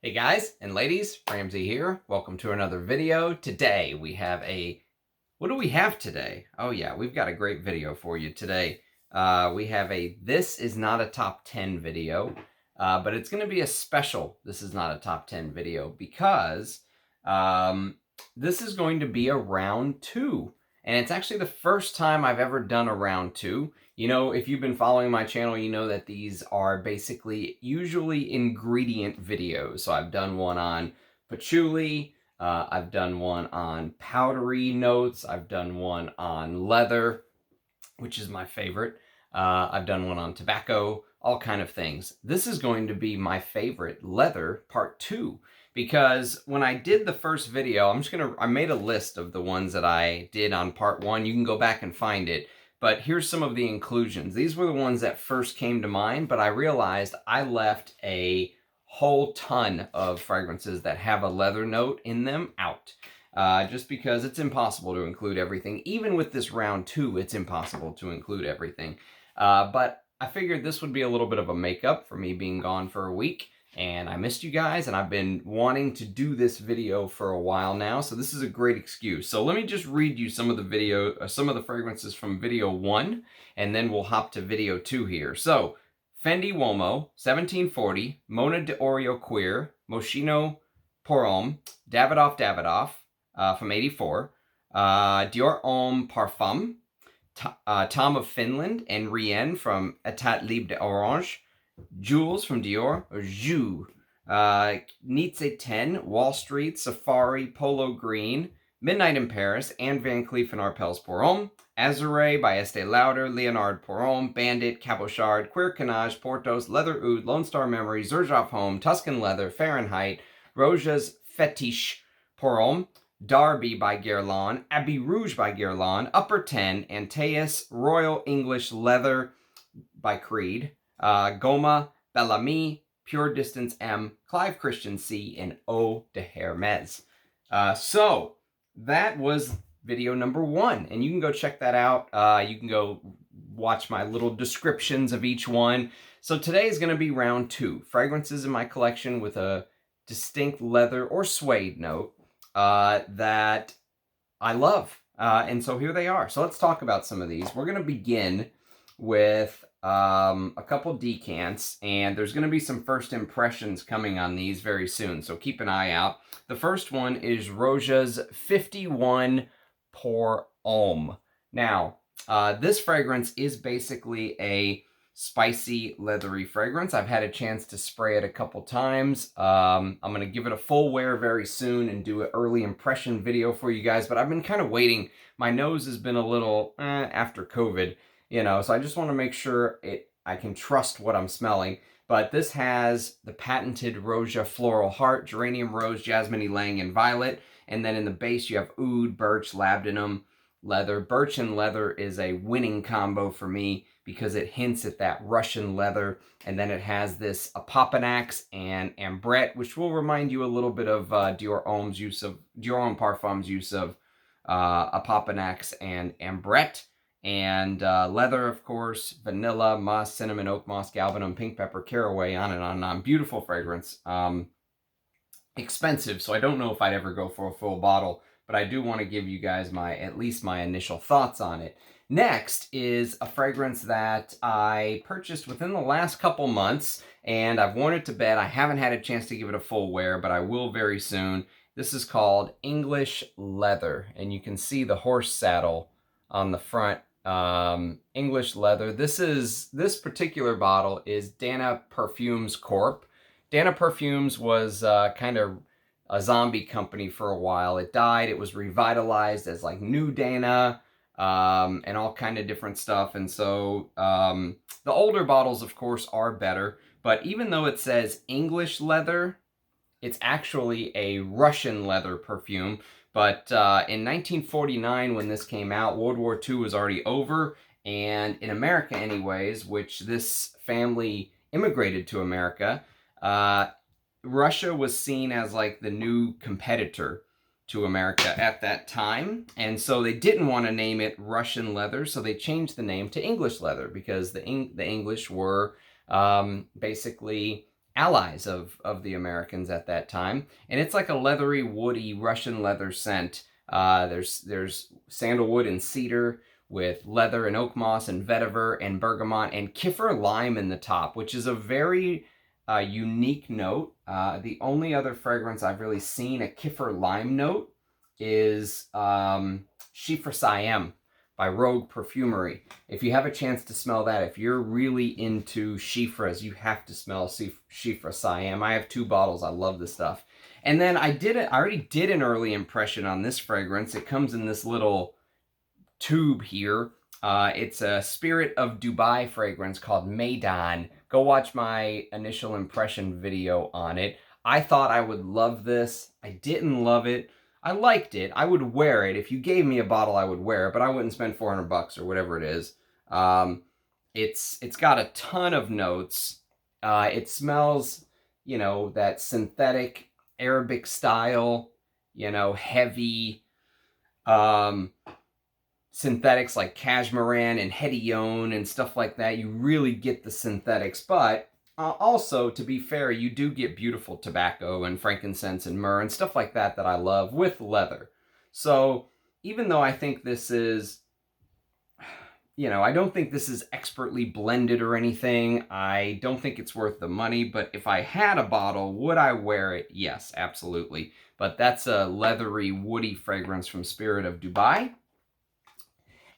Hey guys and ladies, Ramsey here. Welcome to another video. Today we have what do we have today? Oh yeah, we've got a great video for you today. We have This Is Not a Top 10 video, but it's going to be a special This Is Not a Top 10 video because this is going to be a round 2. And it's actually the first time I've ever done a round 2. You know, if you've been following my channel, you know that these are basically usually ingredient videos. So I've done one on patchouli, I've done one on powdery notes, I've done one on leather, which is my favorite. I've done one on tobacco, all kind of things. This is going to be my favorite, leather part 2. Because when I did the first video, I made a list of the ones that I did on part 1. You can go back and find it. But here's some of the inclusions. These were the ones that first came to mind, but I realized I left a whole ton of fragrances that have a leather note in them out. Just because it's impossible to include everything. Even with this round 2, it's impossible to include everything. But I figured this would be a little bit of a makeup for me being gone for a week. And I missed you guys, and I've been wanting to do this video for a while now, so this is a great excuse. So let me just read you some of the fragrances from video 1, and then we'll hop to video 2 here. So, Fendi Uomo, 1740, Mona d'Orio Cuir, Moschino Pour Davidoff, from 84, Dior Homme Parfum, Tom of Finland, and Rien from Etat Libre d'Orange, Jules from Dior, Joux, Nietzsche 10, Wall Street, Safari, Polo Green, Midnight in Paris, Anne Van Cleef and Arpels Pour Homme, Azuré by Estee Lauder, Leonard Pour Homme, Bandit, Cabochard, Queer Canage, Portos, Leather Oud, Lone Star Memory, Xerjoff Homme, Tuscan Leather, Fahrenheit, Roja's Fetiche Pour Homme, Darby by Guerlain, Abbey Rouge by Guerlain, Upper 10, Antaeus, Royal English Leather by Creed, Goma, Bellamy, Pure Distance M, Clive Christian C, and Eau de Hermes. So that was video number 1, and you can go check that out. You can go watch my little descriptions of each one. So today is going to be round 2. Fragrances in my collection with a distinct leather or suede note that I love. And so here they are. So let's talk about some of these. We're going to begin with a couple decants, and there's going to be some first impressions coming on these very soon, so keep an eye out. The first one is Roja's 51 Pour Homme. Now, this fragrance is basically a spicy, leathery fragrance. I've had a chance to spray it a couple times. I'm going to give it a full wear very soon and do an early impression video for you guys, but I've been kind of waiting. My nose has been a little after COVID. You know, so I just want to make sure I can trust what I'm smelling. But this has the patented Roja floral heart, geranium, rose, jasmine, ylang, and violet. And then in the base you have oud, birch, labdanum, leather. Birch and leather is a winning combo for me because it hints at that Russian leather. And then it has this Apopanax and Ambre, which will remind you a little bit of Dior Homme Parfum's use of Apopanax and Ambre. And leather, of course, vanilla, moss, cinnamon, oak moss, galbanum, pink pepper, caraway, on and on and on. Beautiful fragrance. Expensive, so I don't know if I'd ever go for a full bottle, but I do want to give you guys at least my initial thoughts on it. Next is a fragrance that I purchased within the last couple months, and I've worn it to bed. I haven't had a chance to give it a full wear, but I will very soon. This is called English Leather, and you can see the horse saddle on the front. English Leather. This particular bottle is Dana Perfumes Corp. Dana Perfumes was kind of a zombie company for a while. It died. It was revitalized as like New Dana and all kind of different stuff. And so the older bottles, of course, are better. But even though it says English Leather, it's actually a Russian leather perfume. But in 1949, when this came out, World War II was already over. And in America anyways, which this family immigrated to America, Russia was seen as like the new competitor to America at that time. And so they didn't want to name it Russian leather, so they changed the name to English Leather because the English were basically allies of the Americans at that time. And it's like a leathery, woody Russian leather scent. There's sandalwood and cedar with leather and oak moss and vetiver and bergamot and Kiffer lime in the top, which is a very unique note. The only other fragrance I've really seen a Kiffer lime note is Shifra Siam by Rogue Perfumery. If you have a chance to smell that, if you're really into Shifras, you have to smell Shifra Siam. I have 2 bottles. I love this stuff. And then I already did an early impression on this fragrance. It comes in this little tube here. It's a Spirit of Dubai fragrance called Meydan. Go watch my initial impression video on it. I thought I would love this. I didn't love it. I liked it. I would wear it. If you gave me a bottle, I would wear it, but I wouldn't spend $400 or whatever it is. It's got a ton of notes. It smells, you know, that synthetic Arabic style, you know, heavy synthetics like cashmeran and hedione and stuff like that. You really get the synthetics, but also, to be fair, you do get beautiful tobacco and frankincense and myrrh and stuff like that that I love with leather. So even though I think this is, you know, I don't think this is expertly blended or anything. I don't think it's worth the money, but if I had a bottle, would I wear it? Yes, absolutely. But that's a leathery, woody fragrance from Spirit of Dubai.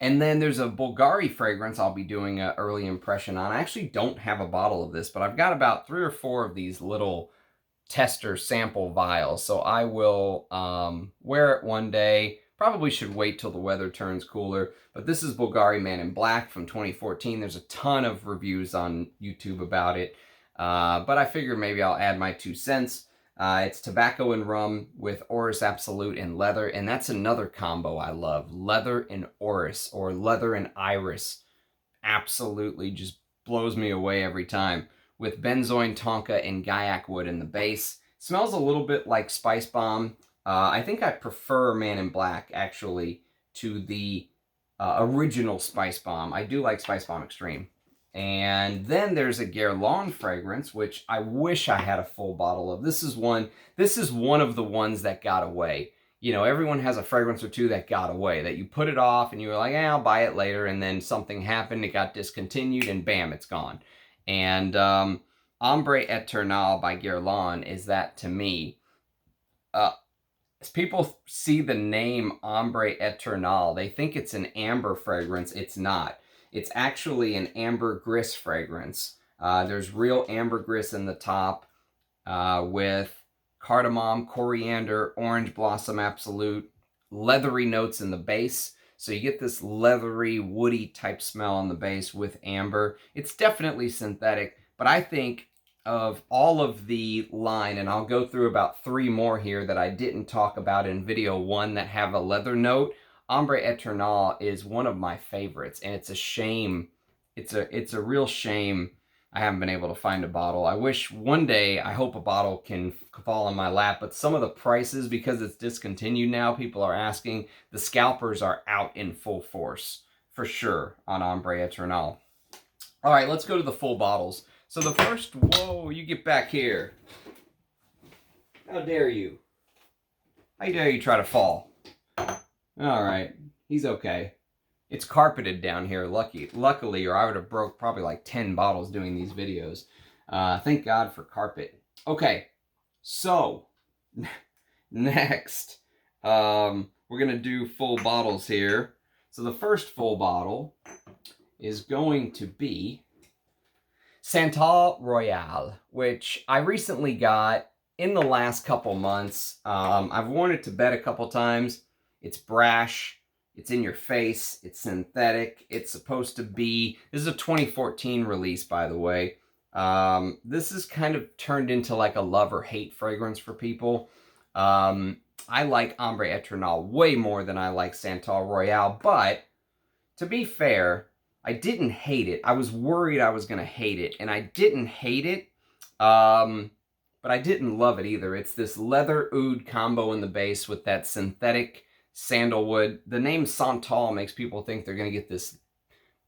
And then there's a Bvlgari fragrance I'll be doing an early impression on. I actually don't have a bottle of this, but I've got about 3 or 4 of these little tester sample vials. So I will wear it one day. Probably should wait till the weather turns cooler. But this is Bvlgari Man in Black from 2014. There's a ton of reviews on YouTube about it. But I figured maybe I'll add my 2 cents. It's tobacco and rum with Orris Absolute and leather, and that's another combo I love. Leather and Orris, or leather and iris. Absolutely just blows me away every time. With benzoin, tonka, and gaiac wood in the base. Smells a little bit like Spice Bomb. I think I prefer Man in Black, actually, to the original Spice Bomb. I do like Spice Bomb Extreme. And then there's a Guerlain fragrance, which I wish I had a full bottle of. This is one of the ones that got away. You know, everyone has a fragrance or 2 that got away, that you put it off and you were like, eh, I'll buy it later, and then something happened, it got discontinued, and bam, it's gone. And Ambre Éternal by Guerlain is that to me. As people see the name Ambre Éternal, they think it's an amber fragrance. It's not. It's actually an ambergris fragrance. There's real ambergris in the top with cardamom, coriander, orange blossom absolute, leathery notes in the base. So you get this leathery, woody type smell on the base with amber. It's definitely synthetic, but I think of all of the line, and I'll go through about 3 more here that I didn't talk about in video 1 that have a leather note. Ambre Éternal is one of my favorites, and it's a shame. It's a real shame I haven't been able to find a bottle. I wish one day, I hope a bottle can fall in my lap, but some of the prices, because it's discontinued now, people are asking, the scalpers are out in full force, for sure, on Ambre Éternal. All right, let's go to the full bottles. So the first, whoa, you get back here. How dare you? How dare you try to fall? All right, he's okay. It's carpeted down here, luckily, or I would have broke probably like 10 bottles doing these videos. Thank God for carpet. Okay, so next, we're gonna do full bottles here. So the first full bottle is going to be Santal Royale, which I recently got in the last couple months. I've worn it to bed a couple times. It's brash, it's in your face, it's synthetic, it's supposed to be, this is a 2014 release, by the way. This is kind of turned into like a love or hate fragrance for people. I like Ambre Éternal way more than I like Santal Royale, but to be fair, I didn't hate it. I was worried I was going to hate it, and I didn't hate it, but I didn't love it either. It's this leather oud combo in the base with that synthetic sandalwood. The name Santal makes people think they're going to get this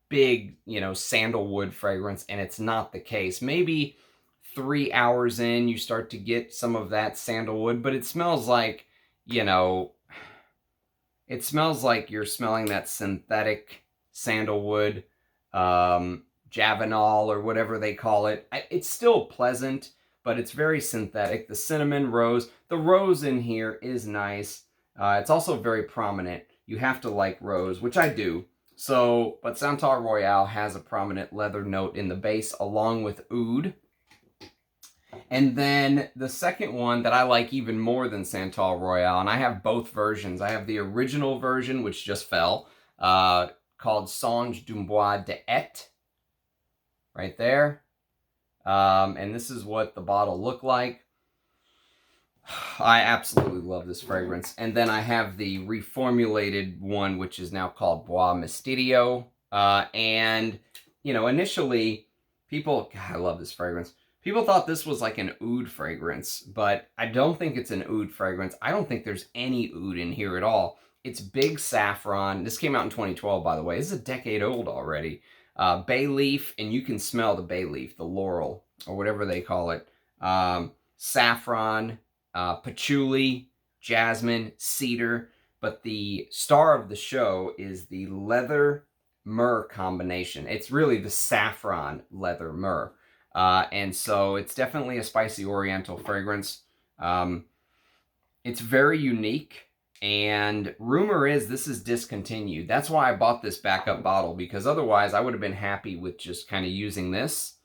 big, you know, sandalwood fragrance, and it's not the case. Maybe 3 hours in, you start to get some of that sandalwood, but it smells like, you know, it smells like you're smelling that synthetic sandalwood, Javanol or whatever they call it. It's still pleasant, but it's very synthetic. The cinnamon, rose, the rose in here is nice. It's also very prominent. You have to like rose, which I do. So, but Santal Royale has a prominent leather note in the base along with oud. And then the second one that I like even more than Santal Royale, and I have both versions. I have the original version, which just fell, called Songe d'un Bois d'Et, right there. And this is what the bottle looked like. I absolutely love this fragrance. And then I have the reformulated one, which is now called Bois Mystérieux. And, you know, initially, people, God, I love this fragrance. People thought this was like an oud fragrance, but I don't think it's an oud fragrance. I don't think there's any oud in here at all. It's big saffron. This came out in 2012, by the way. This is a decade old already. Bay leaf, and you can smell the bay leaf, the laurel, or whatever they call it. Saffron, patchouli, jasmine, cedar, but the star of the show is the leather myrrh combination. It's really the saffron leather myrrh. And so it's definitely a spicy oriental fragrance. It's very unique, and rumor is this is discontinued. That's why I bought this backup bottle, because otherwise I would have been happy with just kind of using this.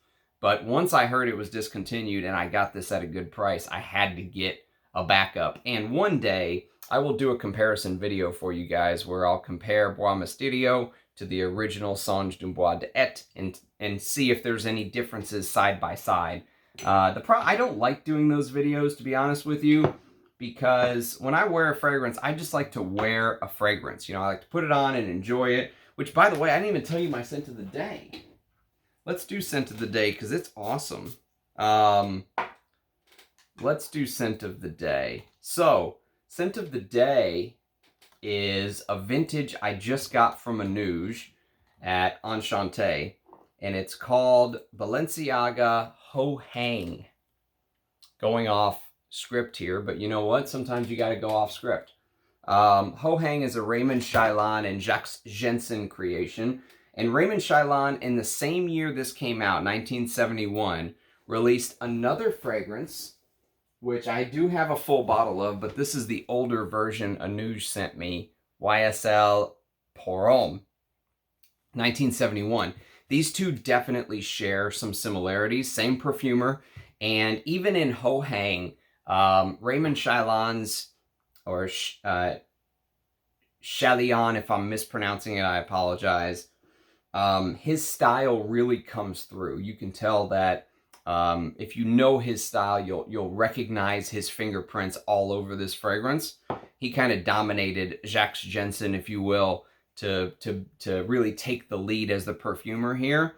But once I heard it was discontinued and I got this at a good price, I had to get a backup. And one day I will do a comparison video for you guys where I'll compare Bois Mystérieux to the original Songe d'un Bois d'Et and see if there's any differences side by side. I don't like doing those videos, to be honest with you, because when I wear a fragrance, I just like to wear a fragrance. You know, I like to put it on and enjoy it, which, by the way, I didn't even tell you my scent of the day. Let's do scent of the day, because it's awesome. Let's do scent of the day. So, scent of the day is a vintage I just got from Amouage at Enchanté, and it's called Balenciaga Homme. Going off script here, but you know what? Sometimes you got to go off script. Homme is a Raymond Chailan and Jacques Jensen creation. And Raymond Chailan, in the same year this came out, 1971, released another fragrance, which I do have a full bottle of, but this is the older version Amouage sent me, YSL Quorum, 1971. These two definitely share some similarities, same perfumer, and even in Homme, Raymond Chailan's, or Chalion, if I'm mispronouncing it, I apologize. His style really comes through. You can tell that if you know his style, you'll recognize his fingerprints all over this fragrance. He kind of dominated Jacques Jensen, if you will, to really take the lead as the perfumer here.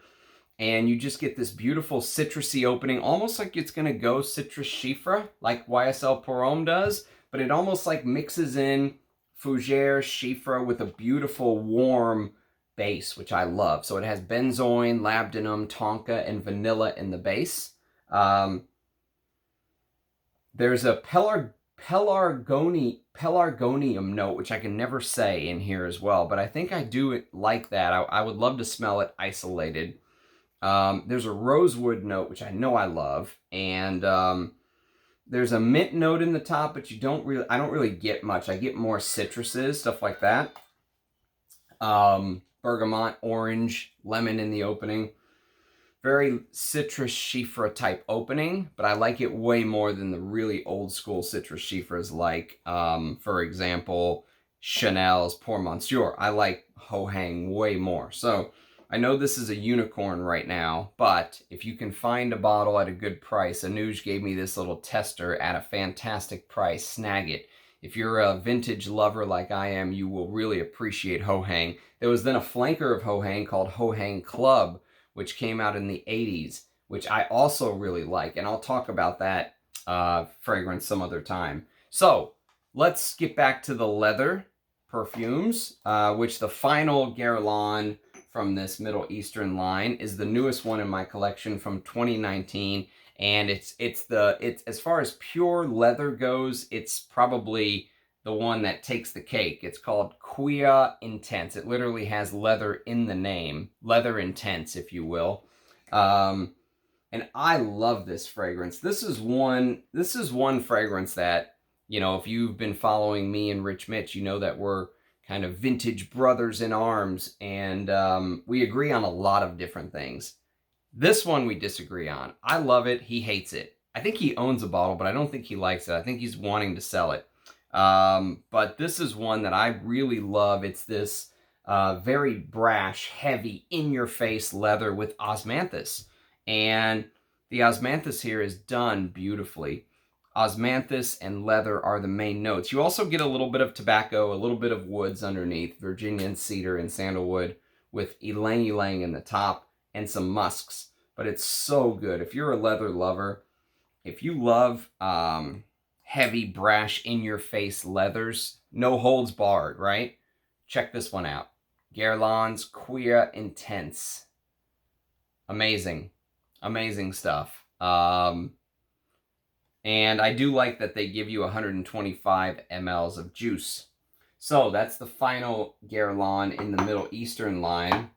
And you just get this beautiful citrusy opening, almost like it's going to go citrus chiffre, like YSL Quorum does, but it almost like mixes in fougere chiffre with a beautiful warm base, which I love. So it has benzoin, labdanum, tonka, and vanilla in the base. There's a pelargonium note, which I can never say in here as well, but I think I do like that. I would love to smell it isolated. There's a rosewood note, which I know I love, and there's a mint note in the top, but I don't really get much. I get more citruses, stuff like that. Bergamot, orange, lemon in the opening. Very citrus chiffre type opening, but I like it way more than the really old school citrus chiffres like, for example, Chanel's Pour Monsieur. I like Homme way more. So I know this is a unicorn right now, but if you can find a bottle at a good price, Amouage gave me this little tester at a fantastic price. Snag it. If you're a vintage lover like I am, you will really appreciate Homme. There was then a flanker of Homme called Homme Club, which came out in the 80s, which I also really like. And I'll talk about that fragrance some other time. So let's get back to the leather perfumes, which the final Guerlain from this Middle Eastern line is the newest one in my collection from 2019. And it's as far as pure leather goes, it's probably the one that takes the cake. It's called Quia Intense. It literally has leather in the name, leather intense, if you will. And I love this fragrance. This is one fragrance that, you know, if you've been following me and Rich Mitch, you know that we're kind of vintage brothers in arms, and we agree on a lot of different things. This one we disagree on. I love it. He hates it. I think he owns a bottle, but I don't think he likes it. I think he's wanting to sell it. But this is one that I really love. It's this very brash, heavy, in-your-face leather with osmanthus. And the osmanthus here is done beautifully. Osmanthus and leather are the main notes. You also get a little bit of tobacco, a little bit of woods underneath, Virginian cedar and sandalwood, with ylang ylang in the top, and some musks. But it's so good. If you're a leather lover, if you love heavy, brash, in-your-face leathers, no holds barred, right? Check this one out. Guerlain's Quia Intense. Amazing. Amazing stuff. And I do like that they give you 125 mLs of juice. So that's the final Guerlain in the Middle Eastern line.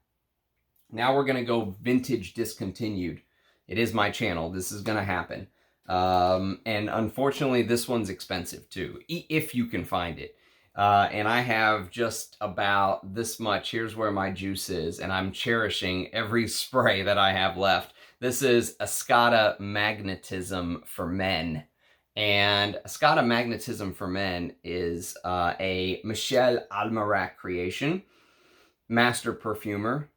Now we're going to go vintage discontinued. It is my channel. This is going to happen. And unfortunately, this one's expensive too, if you can find it. And I have just about this much. Here's where my juice is, and I'm cherishing every spray that I have left. This is Escada Magnetism for Men. And Escada Magnetism for Men is a Michel Almerac creation, master perfumer.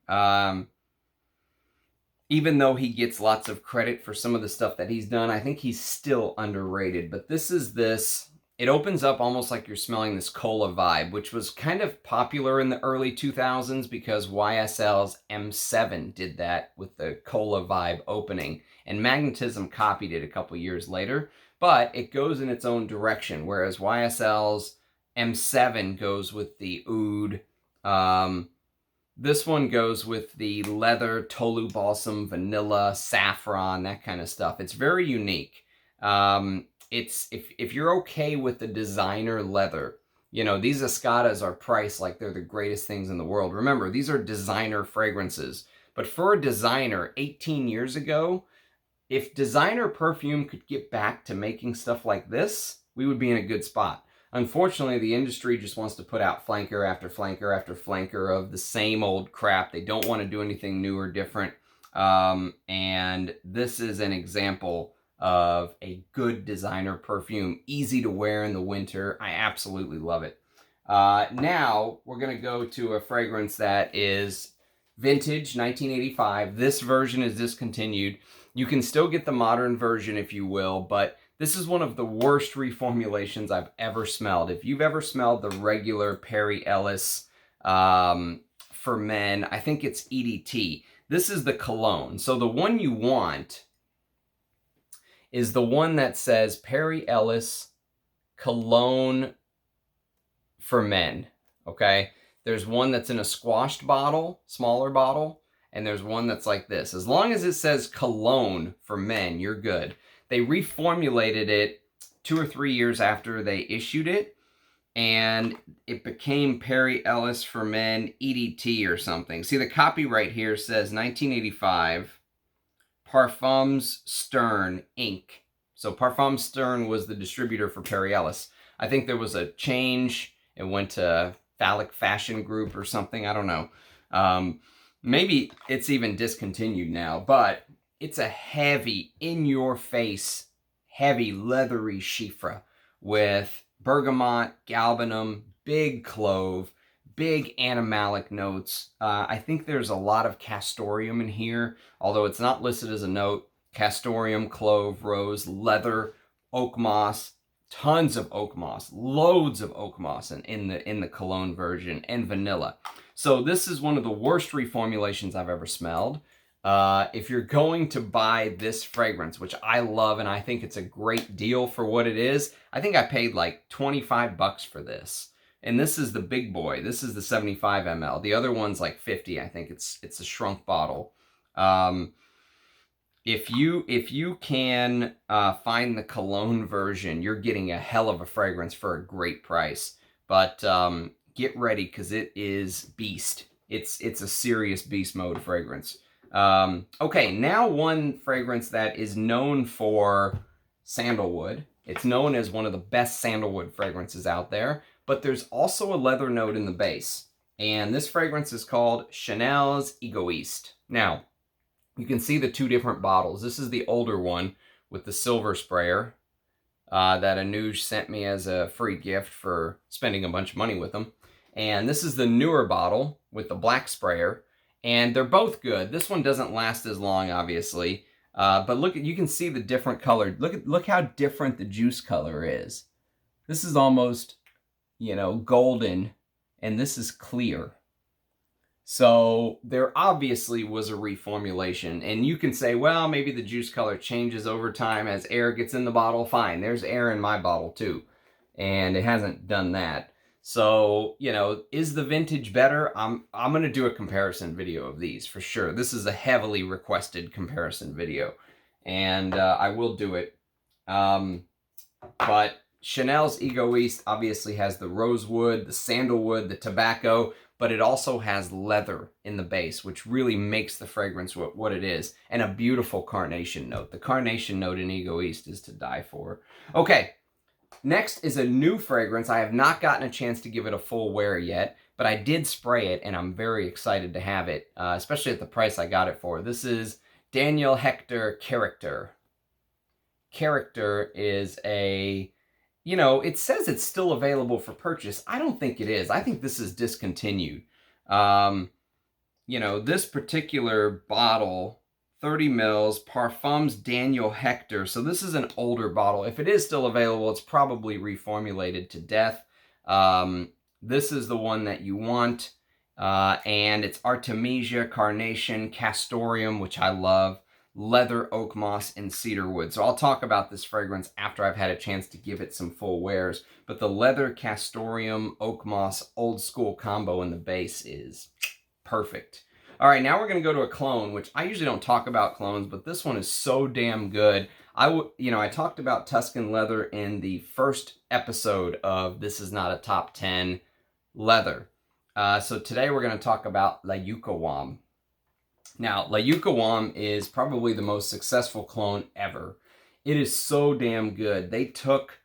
Even though he gets lots of credit for some of the stuff that he's done, I think he's still underrated. But this is this. It opens up almost like you're smelling this cola vibe, which was kind of popular in the early 2000s because YSL's M7 did that with the cola vibe opening. And Magnetism copied it a couple years later, but it goes in its own direction, whereas YSL's M7 goes with the oud. This one goes with the leather, tolu balsam, vanilla, saffron, that kind of stuff. It's very unique. It's if you're okay with the designer leather, you know, these Escadas are priced like they're the greatest things in the world. Remember, these are designer fragrances. But for a designer 18 years ago, if designer perfume could get back to making stuff like this, we would be in a good spot. Unfortunately, the industry just wants to put out flanker after flanker after flanker of the same old crap. They don't want to do anything new or different. And this is an example of a good designer perfume, easy to wear in the winter. I absolutely love it. Now we're going to go to a fragrance that is vintage, 1985. This version is discontinued. You can still get the modern version if you will, but this is one of the worst reformulations I've ever smelled. If you've ever smelled the regular Perry Ellis for men, I think it's EDT. This is the Cologne. So the one you want is the one that says Perry Ellis Cologne for Men, okay? There's one that's in a squashed bottle, smaller bottle, and there's one that's like this. As long as it says Cologne for Men, you're good. They reformulated it 2 or 3 years after they issued it, and it became Perry Ellis for Men EDT or something. See, the copyright here says 1985, Parfums Stern, Inc. So Parfums Stern was the distributor for Perry Ellis. I think there was a change. It went to Phallic Fashion Group or something. I don't know. Maybe it's even discontinued now, but it's a heavy, in-your-face, heavy, leathery chiffre with bergamot, galbanum, big clove, big animalic notes. I think there's a lot of castoreum in here, although it's not listed as a note. Castoreum, clove, rose, leather, oak moss, tons of oak moss, loads of oak moss in the Cologne version, and vanilla. So this is one of the worst reformulations I've ever smelled. If you're going to buy this fragrance, which I love and I think it's a great deal for what it is, I think I paid like 25 bucks for this. And this is the big boy. This is the 75 ml. The other one's like 50. I think it's a shrunk bottle. If you can find the Cologne version, you're getting a hell of a fragrance for a great price. But get ready, because it is beast. It's a serious beast mode fragrance. Okay, now one fragrance that is known for sandalwood. It's known as one of the best sandalwood fragrances out there, but there's also a leather note in the base. And this fragrance is called Chanel's Egoïste. Now, you can see the two different bottles. This is the older one with the silver sprayer that Amouage sent me as a free gift for spending a bunch of money with them. And this is the newer bottle with the black sprayer. And they're both good. This one doesn't last as long, obviously. But look, you can see the different color. Look how different the juice color is. This is almost, you know, golden, and this is clear. So there obviously was a reformulation, and you can say, well, maybe the juice color changes over time as air gets in the bottle. Fine, there's air in my bottle too, and it hasn't done that. So, you know, is the vintage better? I'm going to do a comparison video of these for sure. This is a heavily requested comparison video, and I will do it. But Chanel's Egoïste obviously has the rosewood, the sandalwood, the tobacco, but it also has leather in the base, which really makes the fragrance what it is, and a beautiful carnation note. The carnation note in Egoïste is to die for. Okay, next is a new fragrance. I have not gotten a chance to give it a full wear yet, but I did spray it, and I'm very excited to have it, especially at the price I got it for. This is Daniel Hechter Caractère. Caractère is a... You know, it says it's still available for purchase. I don't think it is. I think this is discontinued. You know, this particular bottle, 30 mils, Parfums Daniel Hechter. So this is an older bottle. If it is still available, it's probably reformulated to death. This is the one that you want. And it's Artemisia, Carnation, Castoreum, which I love. Leather, oak moss, and cedar wood. So I'll talk about this fragrance after I've had a chance to give it some full wears. But the leather, castoreum, oak moss, old school combo in the base is perfect. All right, now we're going to go to a clone, which I usually don't talk about clones, but this one is so damn good. I talked about Tuscan leather in the first episode of This Is Not a Top 10 leather. So today we're going to talk about La Yuqawam. Now, La Yuqawam is probably the most successful clone ever. It is so damn good. They took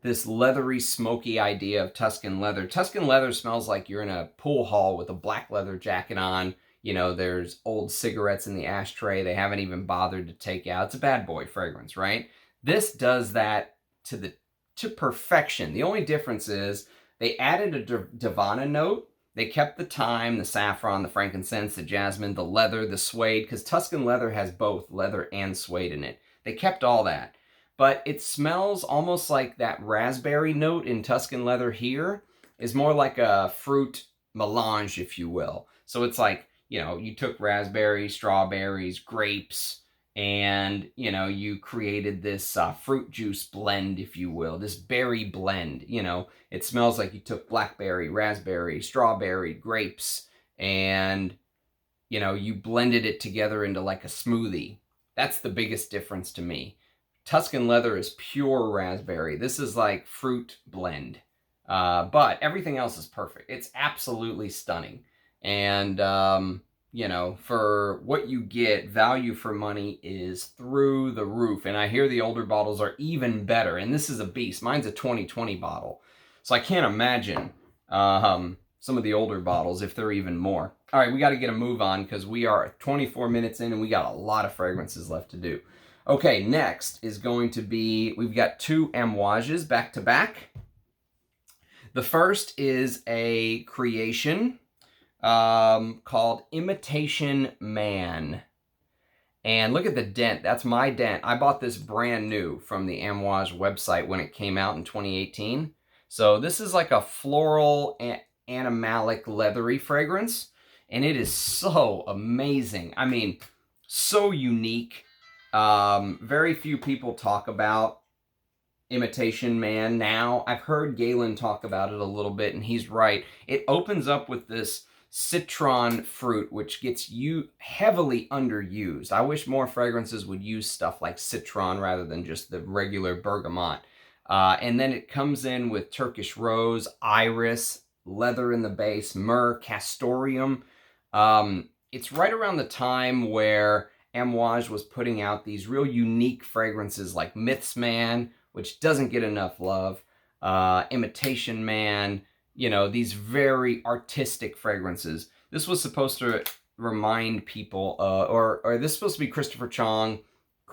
this leathery, smoky idea of Tuscan leather. Tuscan leather smells like you're in a pool hall with a black leather jacket on. You know, there's old cigarettes in the ashtray they haven't even bothered to take out. It's a bad boy fragrance, right? This does that to perfection. The only difference is they added a Divana note. They kept the thyme, the saffron, the frankincense, the jasmine, the leather, the suede, because Tuscan leather has both leather and suede in it. They kept all that. But it smells almost like that raspberry note in Tuscan leather here is more like a fruit melange, if you will. So it's like, you know, you took raspberries, strawberries, grapes, and, you know, you created this fruit juice blend, if you will, this berry blend. You know, it smells like you took blackberry, raspberry, strawberry, grapes, and, you know, you blended it together into like a smoothie. That's the biggest difference to me. Tuscan leather is pure raspberry. This is like fruit blend. But everything else is perfect. It's absolutely stunning. And, you know, for what you get, value for money is through the roof. And I hear the older bottles are even better. And this is a beast. Mine's a 2020 bottle. So I can't imagine some of the older bottles if they're even more. All right, we got to get a move on because we are 24 minutes in and we got a lot of fragrances left to do. Okay, next is going to be, we've got two Amouages back to back. The first is a creation called Imitation Man. And look at the dent. That's my dent. I bought this brand new from the Amouage website when it came out in 2018. So this is like a floral, animalic, leathery fragrance. And it is so amazing. I mean, so unique. Very few people talk about Imitation Man now. I've heard Guerlain talk about it a little bit, and he's right. It opens up with this citron fruit, which gets heavily underused. I wish more fragrances would use stuff like citron rather than just the regular bergamot. And then it comes in with Turkish rose, iris, leather in the base, myrrh, castoreum. It's right around the time where Amouage was putting out these real unique fragrances like Myths Man, which doesn't get enough love, Imitation Man, you know, these very artistic fragrances. This was supposed to remind people, or this is supposed to be Christopher Chong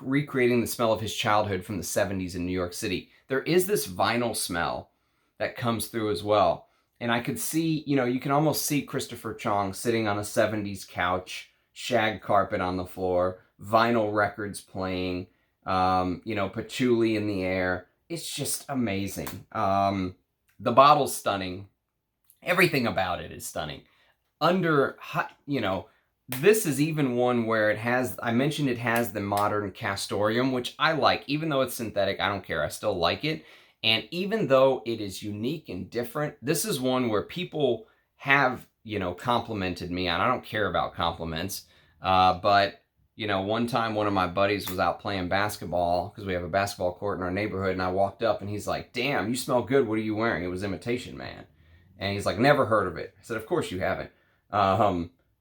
recreating the smell of his childhood from the 70s in New York City. There is this vinyl smell that comes through as well. And I could see, you know, you can almost see Christopher Chong sitting on a 70s couch, shag carpet on the floor, vinyl records playing, you know, patchouli in the air. It's just amazing. The bottle's stunning. Everything about it is stunning. You know, this is even one where it has, I mentioned it has the modern castoreum, which I like. Even though it's synthetic, I don't care. I still like it. And even though it is unique and different, this is one where people have, you know, complimented me on. I don't care about compliments. But, you know, one time one of my buddies was out playing basketball because we have a basketball court in our neighborhood. And I walked up and he's like, "Damn, you smell good. What are you wearing?" It was Imitation Man. And he's like, "Never heard of it." I said, "Of course you haven't."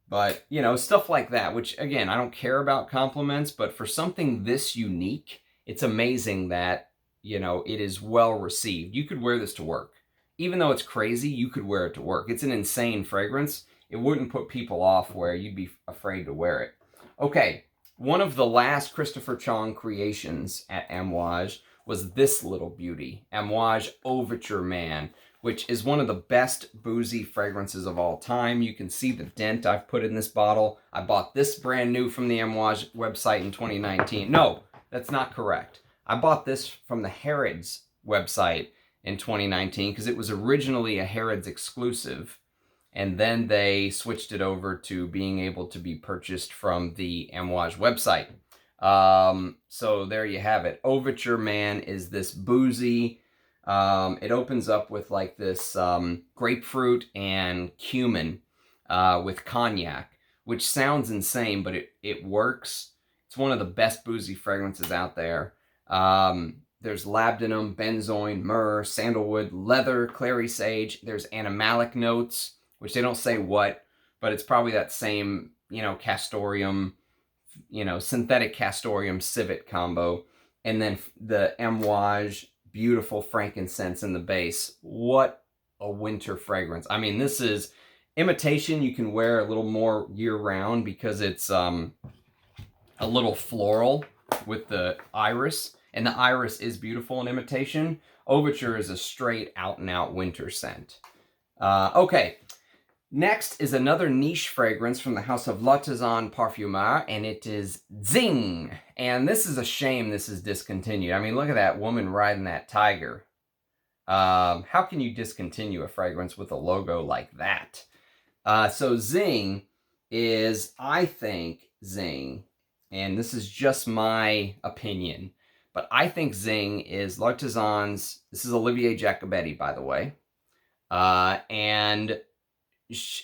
But, you know, stuff like that, which, again, I don't care about compliments. But for something this unique, it's amazing that, you know, it is well received. You could wear this to work. Even though it's crazy, you could wear it to work. It's an insane fragrance. It wouldn't put people off where you'd be afraid to wear it. Okay, one of the last Christopher Chong creations at Amouage was this little beauty, Amouage Overture Man, which is one of the best boozy fragrances of all time. You can see the dent I've put in this bottle. I bought this brand new from the Amouage website in 2019. No, that's not correct. I bought this from the Harrods website in 2019 because it was originally a Harrods exclusive, and then they switched it over to being able to be purchased from the Amouage website. So there you have it. Overture Man is this boozy. It opens up with like this grapefruit and cumin with cognac, which sounds insane, but it works. It's one of the best boozy fragrances out there. There's labdanum, benzoin, myrrh, sandalwood, leather, clary sage. There's animalic notes, which they don't say what, but it's probably that same, you know, castoreum, you know, synthetic castoreum civet combo. And then the Amouage beautiful frankincense in the base. What a winter fragrance. I mean, this is Imitation. You can wear a little more year-round because it's a little floral with the iris. And the iris is beautiful in Imitation. Overture is a straight out-and-out winter scent. Okay, next is another niche fragrance from the house of L'Artisan Parfumeur, and it is Dzing. And this is a shame this is discontinued. I mean, look at that woman riding that tiger. How can you discontinue a fragrance with a logo like that? So Dzing is, I think, Dzing, and this is just my opinion, but I think Dzing is L'Artisan's, this is Olivier Jacobetti, by the way, and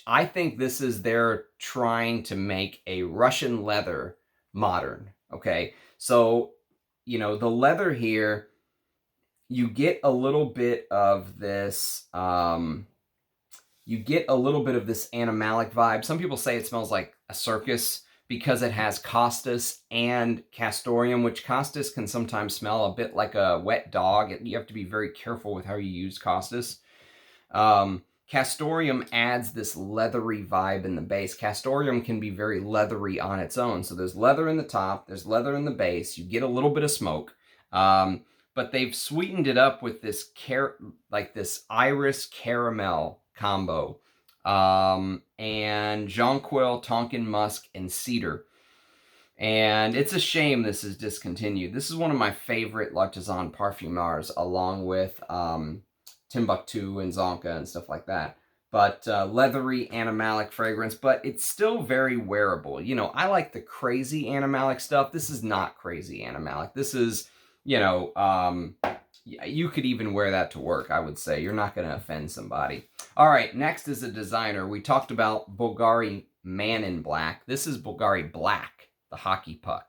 I think this is their trying to make a Russian leather modern, okay? So, you know, the leather here, you get a little bit of this, animalic vibe. Some people say it smells like a circus because it has costus and castoreum, which costus can sometimes smell a bit like a wet dog. You have to be very careful with how you use costus. Castoreum adds this leathery vibe in the base. Castoreum can be very leathery on its own. So there's leather in the top, there's leather in the base. You get a little bit of smoke. But they've sweetened it up with this this iris caramel combo. And jonquil, Tonkin musk, and cedar. And it's a shame this is discontinued. This is one of my favorite L'Artisan Parfumeurs, along with Timbuktu and Zonka and stuff like that. But leathery, animalic fragrance, but it's still very wearable. You know, I like the crazy animalic stuff. This is not crazy animalic. This is, you know, you could even wear that to work, I would say. You're not going to offend somebody. All right, next is a designer. We talked about Bvlgari Man in Black. This is Bvlgari Black, the hockey puck.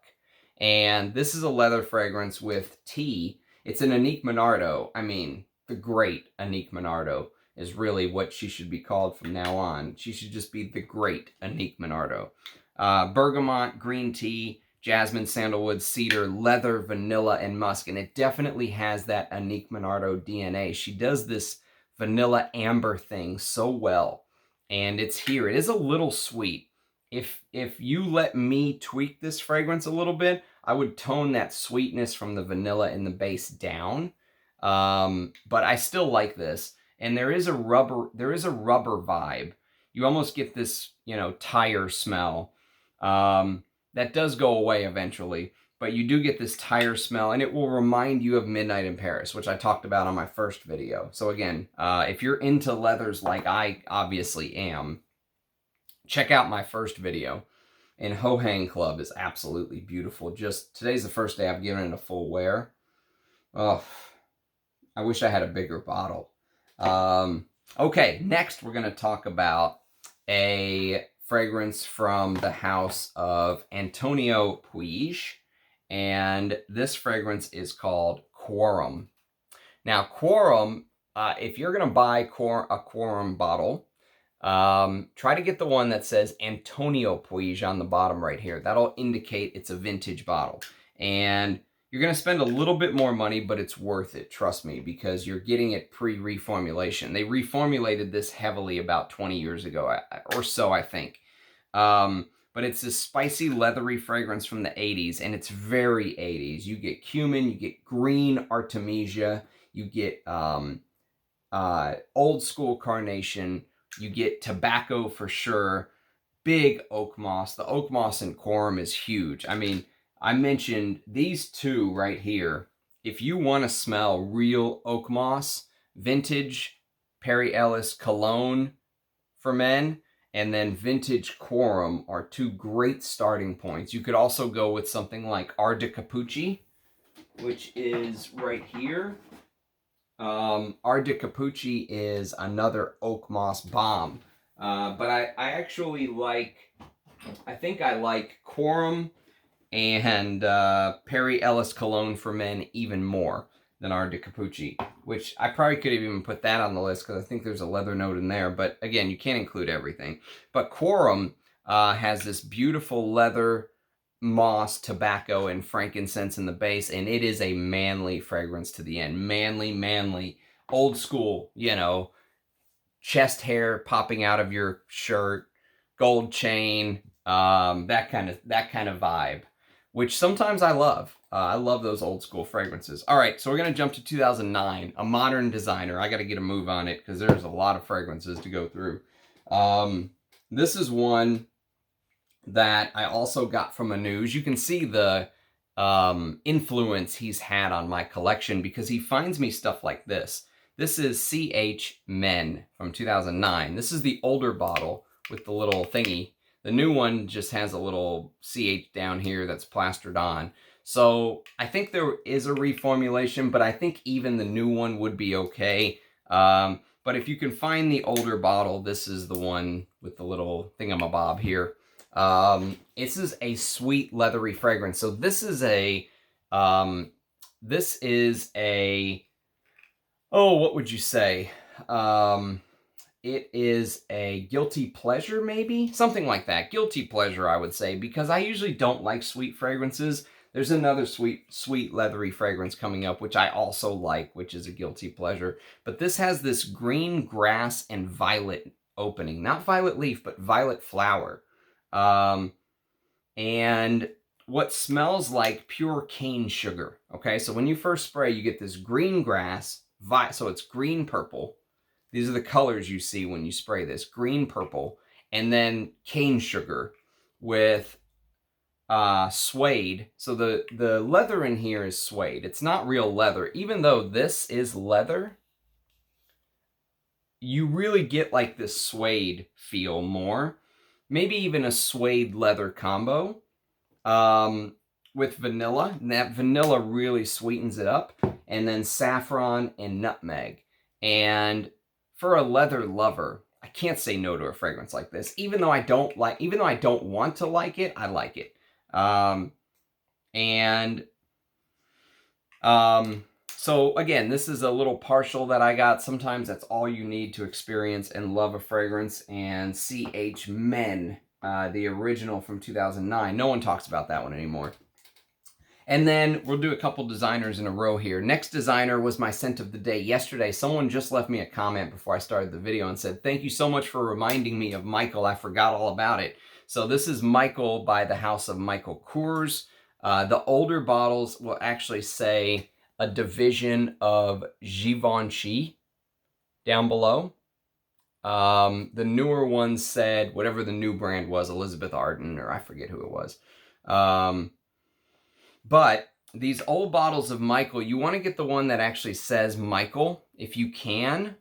And this is a leather fragrance with tea. It's an Annick Monardo. I mean, the great Annick Monardo is really what she should be called from now on. She should just be the great Annick Monardo. Bergamot, green tea, jasmine, sandalwood, cedar, leather, vanilla, and musk. And it definitely has that Annick Monardo DNA. She does this vanilla amber thing so well. And it's here. It is a little sweet. If you let me tweak this fragrance a little bit, I would tone that sweetness from the vanilla in the base down. But I still like this. And there is a rubber vibe. You almost get this, you know, tire smell. That does go away eventually, but you do get this tire smell, and it will remind you of Midnight in Paris, which I talked about on my first video. So again, if you're into leathers like I obviously am, check out my first video. And Ho Hang Club is absolutely beautiful. Just today's the first day I've given it a full wear. Oh, I wish I had a bigger bottle. Okay, next we're going to talk about a fragrance from the house of Antonio Puig, and this fragrance is called Quorum. Now, Quorum, if you're going to buy a Quorum bottle, try to get the one that says Antonio Puig on the bottom right here. That'll indicate it's a vintage bottle. And you're going to spend a little bit more money, but it's worth it, trust me, because you're getting it pre-reformulation. They reformulated this heavily about 20 years ago or so, I think. But it's this spicy, leathery fragrance from the 80s, and it's very 80s. You get cumin, you get green artemisia, you get old school carnation, you get tobacco for sure, big oak moss. The oak moss in Quorum is huge. I mean, I mentioned these two right here. If you want to smell real oak moss, vintage Perry Ellis Cologne for men, and then vintage Quorum are two great starting points. You could also go with something like Art de Capucci, which is right here. Art de Capucci is another oak moss bomb. But I actually like, I think I like Quorum and Perry Ellis Cologne for Men even more than Art de Capucci, which I probably could have even put that on the list because I think there's a leather note in there. But again, you can't include everything. But Quorum has this beautiful leather, moss, tobacco, and frankincense in the base, and it is a manly fragrance to the end. Manly, manly, old school, you know, chest hair popping out of your shirt, gold chain, that kind of vibe, which sometimes I love. I love those old school fragrances. All right, so we're going to jump to 2009, a modern designer. I got to get a move on it because there's a lot of fragrances to go through. This is one that I also got from Amouage. You can see the influence he's had on my collection because he finds me stuff like this. This is CH Men from 2009. This is the older bottle with the little thingy. The new one just has a little CH down here that's plastered on. So I think there is a reformulation, but I think even the new one would be okay. But if you can find the older bottle, this is the one with the little thingamabob here. This is a sweet leathery fragrance. So this is a, oh, what would you say? It is a guilty pleasure, maybe? Something like that. Guilty pleasure, I would say, because I usually don't like sweet fragrances. There's another sweet leathery fragrance coming up, which I also like, which is a guilty pleasure. But this has this green grass and violet opening. Not violet leaf, but violet flower. And what smells like pure cane sugar. Okay, so when you first spray, you get this green grass, so it's green purple. These are the colors you see when you spray this, green purple, and then cane sugar with suede. So the leather in here is suede. It's not real leather. Even though this is leather, you really get like this suede feel more. Maybe even a suede leather combo with vanilla. And that vanilla really sweetens it up. and then saffron and nutmeg. And for a leather lover, I can't say no to a fragrance like this. Even though I don't want to like it, I like it. So again, this is a little partial that I got. Sometimes that's all you need to experience and love a fragrance. And CH Men, the original from 2009. No one talks about that one anymore. And then we'll do a couple designers in a row here. Next designer was my scent of the day. Yesterday, someone just left me a comment before I started the video and said, "Thank you so much for reminding me of Michael. I forgot all about it." So this is Michael by the house of Michael Kors. The older bottles will actually say a division of Givenchy down below. The newer ones said whatever the new brand was, Elizabeth Arden, or I forget who it was. But these old bottles of Michael, you want to get the one that actually says Michael, if you can,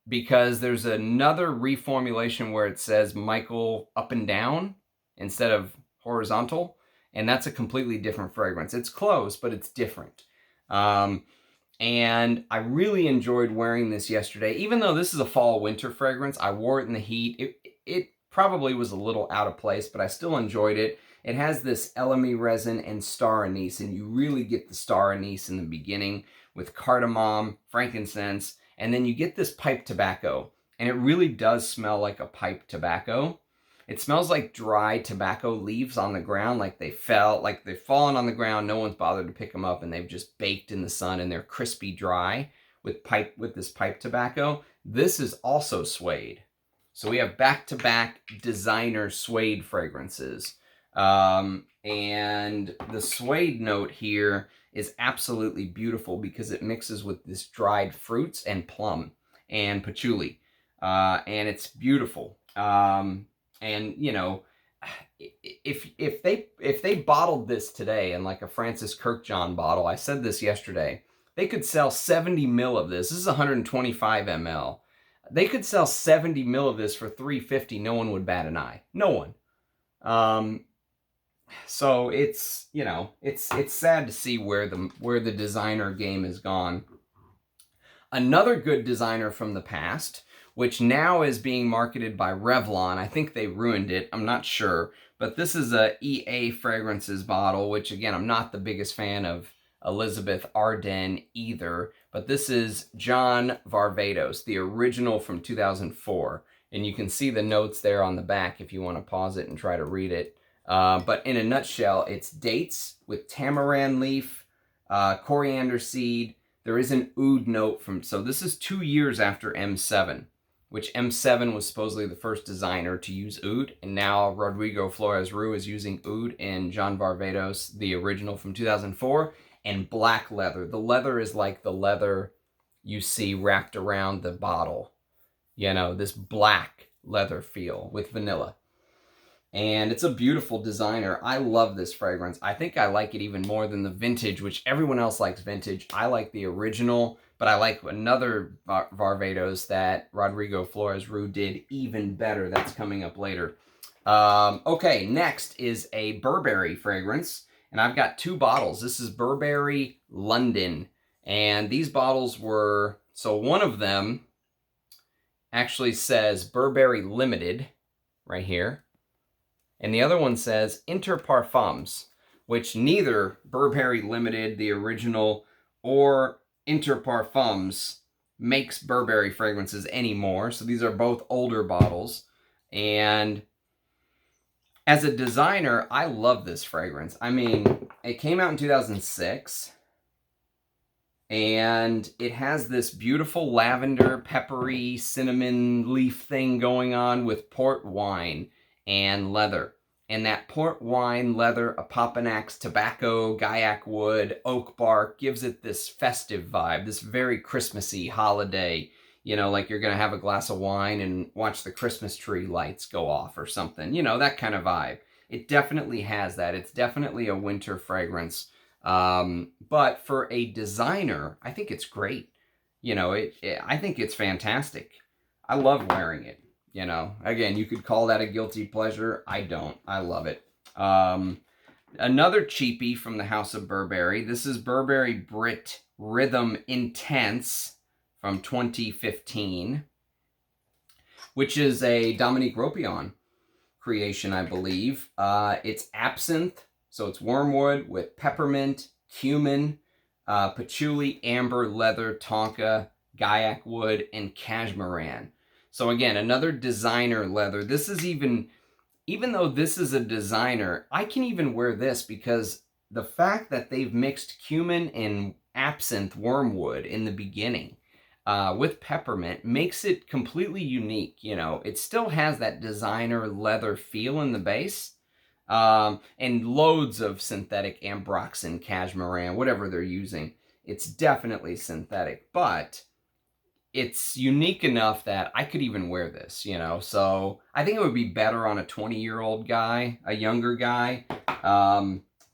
because there's another reformulation where it says Michael up and down instead of horizontal, and that's a completely different fragrance. It's close, but it's different. And I really enjoyed wearing this yesterday. Even though this is a fall-winter fragrance, I wore it in the heat. It probably was a little out of place, but I still enjoyed it. It has this elemi resin and star anise, and you really get the star anise in the beginning with cardamom, frankincense, and then you get this pipe tobacco, and it really does smell like a pipe tobacco. It smells like dry tobacco leaves on the ground, like they've fallen on the ground, no one's bothered to pick them up, and they've just baked in the sun, and they're crispy dry with this pipe tobacco. This is also Suede. So we have back-to-back designer Suede fragrances. And the Suede note here is absolutely beautiful because it mixes with this dried fruits and plum and patchouli. And it's beautiful. And you know, if they bottled this today in like a Francis Kirkjohn bottle, I said this yesterday, they could sell 70 ml of this. This is 125 ml. They could sell 70 ml of this for $3.50. No one would bat an eye. No one. So it's, you know, it's sad to see where the designer game has gone. Another good designer from the past, which now is being marketed by Revlon. I think they ruined it. I'm not sure. But this is a EA Fragrances bottle, which again, I'm not the biggest fan of Elizabeth Arden either. But this is John Varvatos, the original from 2004. And you can see the notes there on the back if you want to pause it and try to read it. But in a nutshell, it's dates with tamarind leaf, coriander seed. There is an oud note so this is 2 years after M7, which M7 was supposedly the first designer to use oud, and now Rodrigo Flores Rue is using oud in John Varvatos, the original from 2004, and black leather. The leather is like the leather you see wrapped around the bottle. You know, this black leather feel with vanilla. And it's a beautiful designer. I love this fragrance. I think I like it even more than the vintage, which everyone else likes vintage. I like the original, but I like another Varvatos that Rodrigo Flores Rue did even better. That's coming up later. Okay, next is a Burberry fragrance, and I've got 2 bottles. This is Burberry London, and these bottles were, so one of them actually says Burberry Limited right here. And the other one says Interparfums, which neither Burberry Limited, the original, or Interparfums makes Burberry fragrances anymore. So these are both older bottles. And as a designer, I love this fragrance. I mean, it came out in 2006. And it has this beautiful lavender, peppery, cinnamon leaf thing going on with port wine and leather. And that port wine, leather, Apopanax, tobacco, Gaiac wood, oak bark gives it this festive vibe, this very Christmassy holiday. You know, like you're going to have a glass of wine and watch the Christmas tree lights go off or something. You know, that kind of vibe. It definitely has that. It's definitely a winter fragrance. But for a designer, I think it's great. You know, I think it's fantastic. I love wearing it. You know, again, you could call that a guilty pleasure. I don't. I love it. Another cheapie from the House of Burberry. This is Burberry Brit Rhythm Intense from 2015, which is a Dominique Ropion creation, I believe. It's absinthe, so it's wormwood with peppermint, cumin, patchouli, amber, leather, tonka, gaiac wood, and cashmeran. So again, another designer leather. This is even though this is a designer, I can even wear this because the fact that they've mixed cumin and absinthe wormwood in the beginning with peppermint makes it completely unique. You know, it still has that designer leather feel in the base, and loads of synthetic ambroxan, cashmeran, whatever they're using. It's definitely synthetic, but it's unique enough that I could even wear this, you know. So I think it would be better on a 20-year-old guy, a younger guy,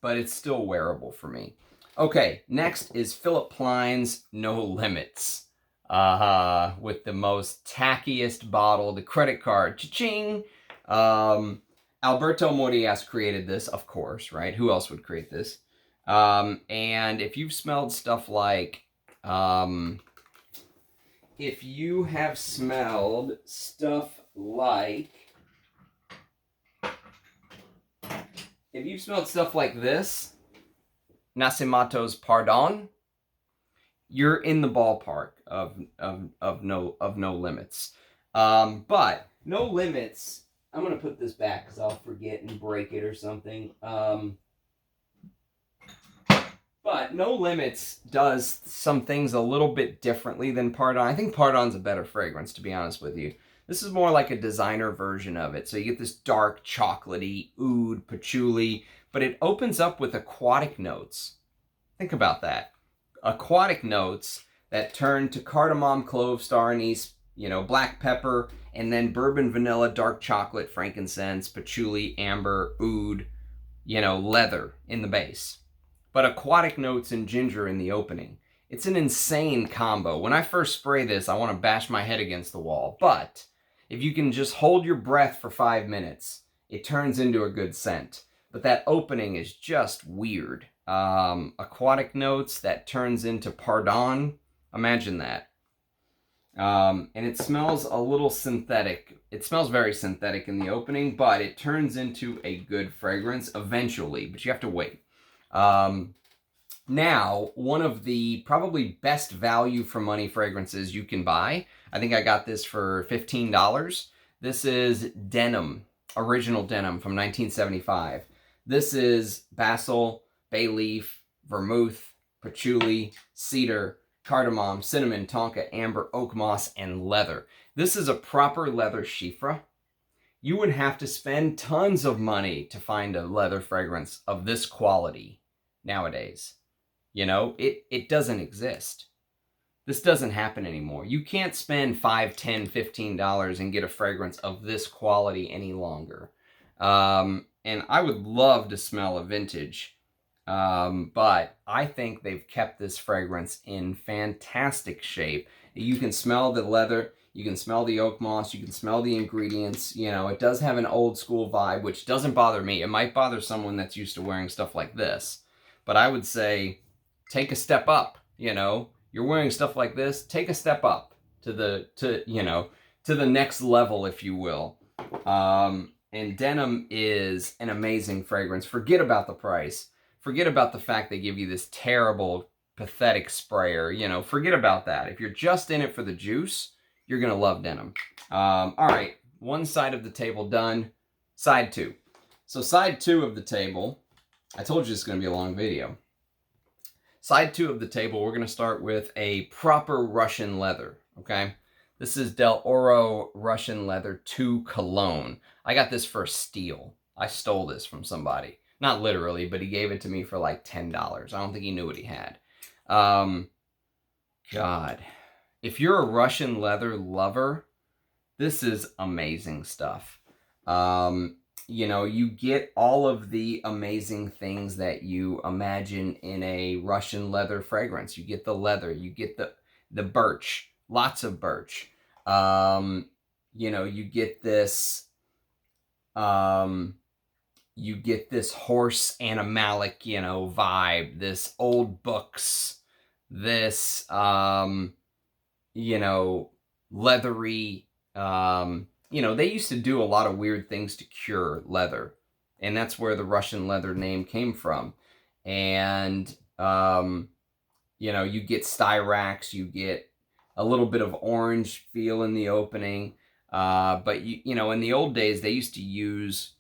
but it's still wearable for me. Okay, next is Philip Plein's No Limits, with the most tackiest bottle, the credit card, cha-ching. Alberto Morillas created this, of course, right? Who else would create this? And if you've smelled stuff like, if you have smelled stuff like this, Nascimato's Pardon, you're in the ballpark of no limits. But No Limits, I'm gonna put this back because I'll forget and break it or something. But No Limits does some things a little bit differently than Pardon. I think Pardon's a better fragrance, to be honest with you. This is more like a designer version of it. So you get this dark, chocolatey, oud, patchouli, but it opens up with aquatic notes. Think about that. Aquatic notes that turn to cardamom, clove, star anise, you know, black pepper, and then bourbon, vanilla, dark chocolate, frankincense, patchouli, amber, oud, you know, leather in the base. But aquatic notes and ginger in the opening. It's an insane combo. When I first spray this, I want to bash my head against the wall. But if you can just hold your breath for 5 minutes, it turns into a good scent. But that opening is just weird. Aquatic notes that turns into Pardon. Imagine that. And it smells a little synthetic. It smells very synthetic in the opening, but it turns into a good fragrance eventually. But you have to wait. Now, one of the probably best value for money fragrances you can buy. I think I got this for $15. This is Denim, Original Denim from 1975. This is basil, bay leaf, vermouth, patchouli, cedar, cardamom, cinnamon, tonka, amber, oak moss, and leather. This is a proper leather chiffre. You would have to spend tons of money to find a leather fragrance of this quality nowadays. You know, it doesn't exist. This doesn't happen anymore. You can't spend $5, $10, $15 and get a fragrance of this quality any longer. And I would love to smell a vintage, but I think they've kept this fragrance in fantastic shape. You can smell the leather, you can smell the oak moss, you can smell the ingredients. You know, it does have an old school vibe, which doesn't bother me. It might bother someone that's used to wearing stuff like this. But I would say, take a step up, you know. You're wearing stuff like this, take a step up to the next level, if you will. And Denim is an amazing fragrance. Forget about the price. Forget about the fact they give you this terrible, pathetic sprayer. You know, forget about that. If you're just in it for the juice, you're going to love Denim. All right, one side of the table done. Side two. So side two of the table, I told you it's going to be a long video. Side two of the table, we're going to start with a proper Russian leather, okay? This is Del Oro Russian Leather 2 Cologne. I got this for a steal. I stole this from somebody. Not literally, but he gave it to me for like $10. I don't think he knew what he had. God. If you're a Russian leather lover, this is amazing stuff. You know, you get all of the amazing things that you imagine in a Russian leather fragrance. You get the leather, you get the birch, lots of birch. You know, you get this you get this horse animalic, you know, vibe, this old books, this, you know, leathery, you know, they used to do a lot of weird things to cure leather. And that's where the Russian leather name came from. And, you know, you get styrax, you get a little bit of orange feel in the opening. But, you know, in the old days, they used to use,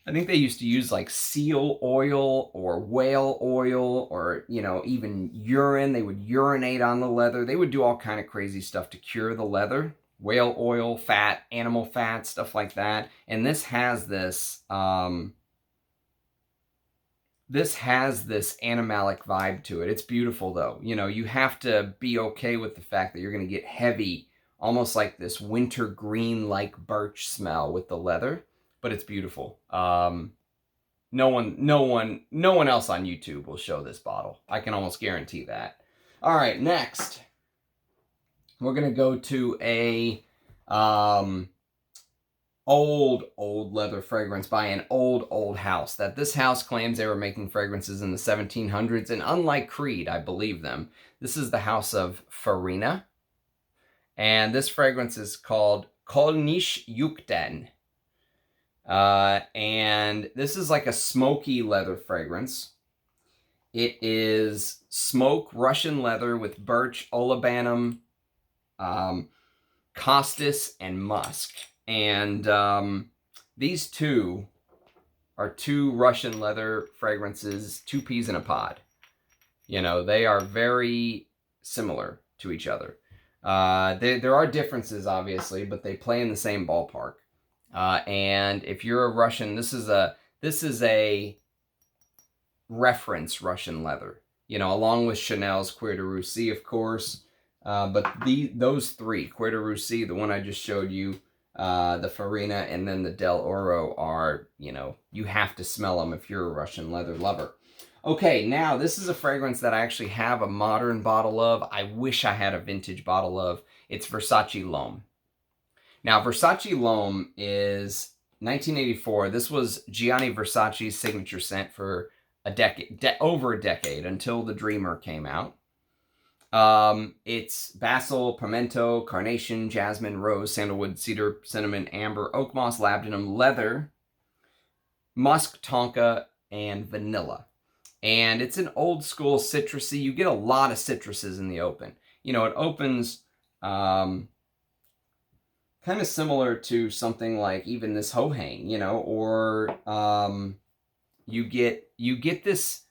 I think they used to use like seal oil or whale oil or, you know, even urine. They would urinate on the leather. They would do all kind of crazy stuff to cure the leather. Whale oil, fat, animal fat, stuff like that. And this has this, animalic vibe to it. It's beautiful though. You know, you have to be okay with the fact that you're going to get heavy, almost like this winter green like birch smell with the leather, but it's beautiful. No one else on YouTube will show this bottle. I can almost guarantee that. All right, next we're going to go to a old leather fragrance by an old house. That this house claims they were making fragrances in the 1700s, and unlike Creed, I believe them. This is the house of Farina, and this fragrance is called Kolnish Yukten. And this is like a smoky leather fragrance. It is smoke Russian leather with birch, olibanum, costus, and musk. And these two are two Russian leather fragrances, two peas in a pod. You know, they are very similar to each other. There are differences, obviously, but they play in the same ballpark. And if you're a Russian, this is a reference Russian leather. You know, along with Chanel's Cuir de Russie, of course. But those three, Cuir de Russie, the one I just showed you, the Farina, and then the Del Oro are, you know, you have to smell them if you're a Russian leather lover. Okay, now this is a fragrance that I actually have a modern bottle of. I wish I had a vintage bottle of. It's Versace Loam. Now, Versace Loam is 1984. This was Gianni Versace's signature scent for a decade, over a decade, until The Dreamer came out. It's basil, pimento, carnation, jasmine, rose, sandalwood, cedar, cinnamon, amber, oak moss, labdanum, leather, musk, tonka, and vanilla. And it's an old school citrusy. You get a lot of citruses in the open. You know, it opens kind of similar to something like even this Hohang, you know, or you get this.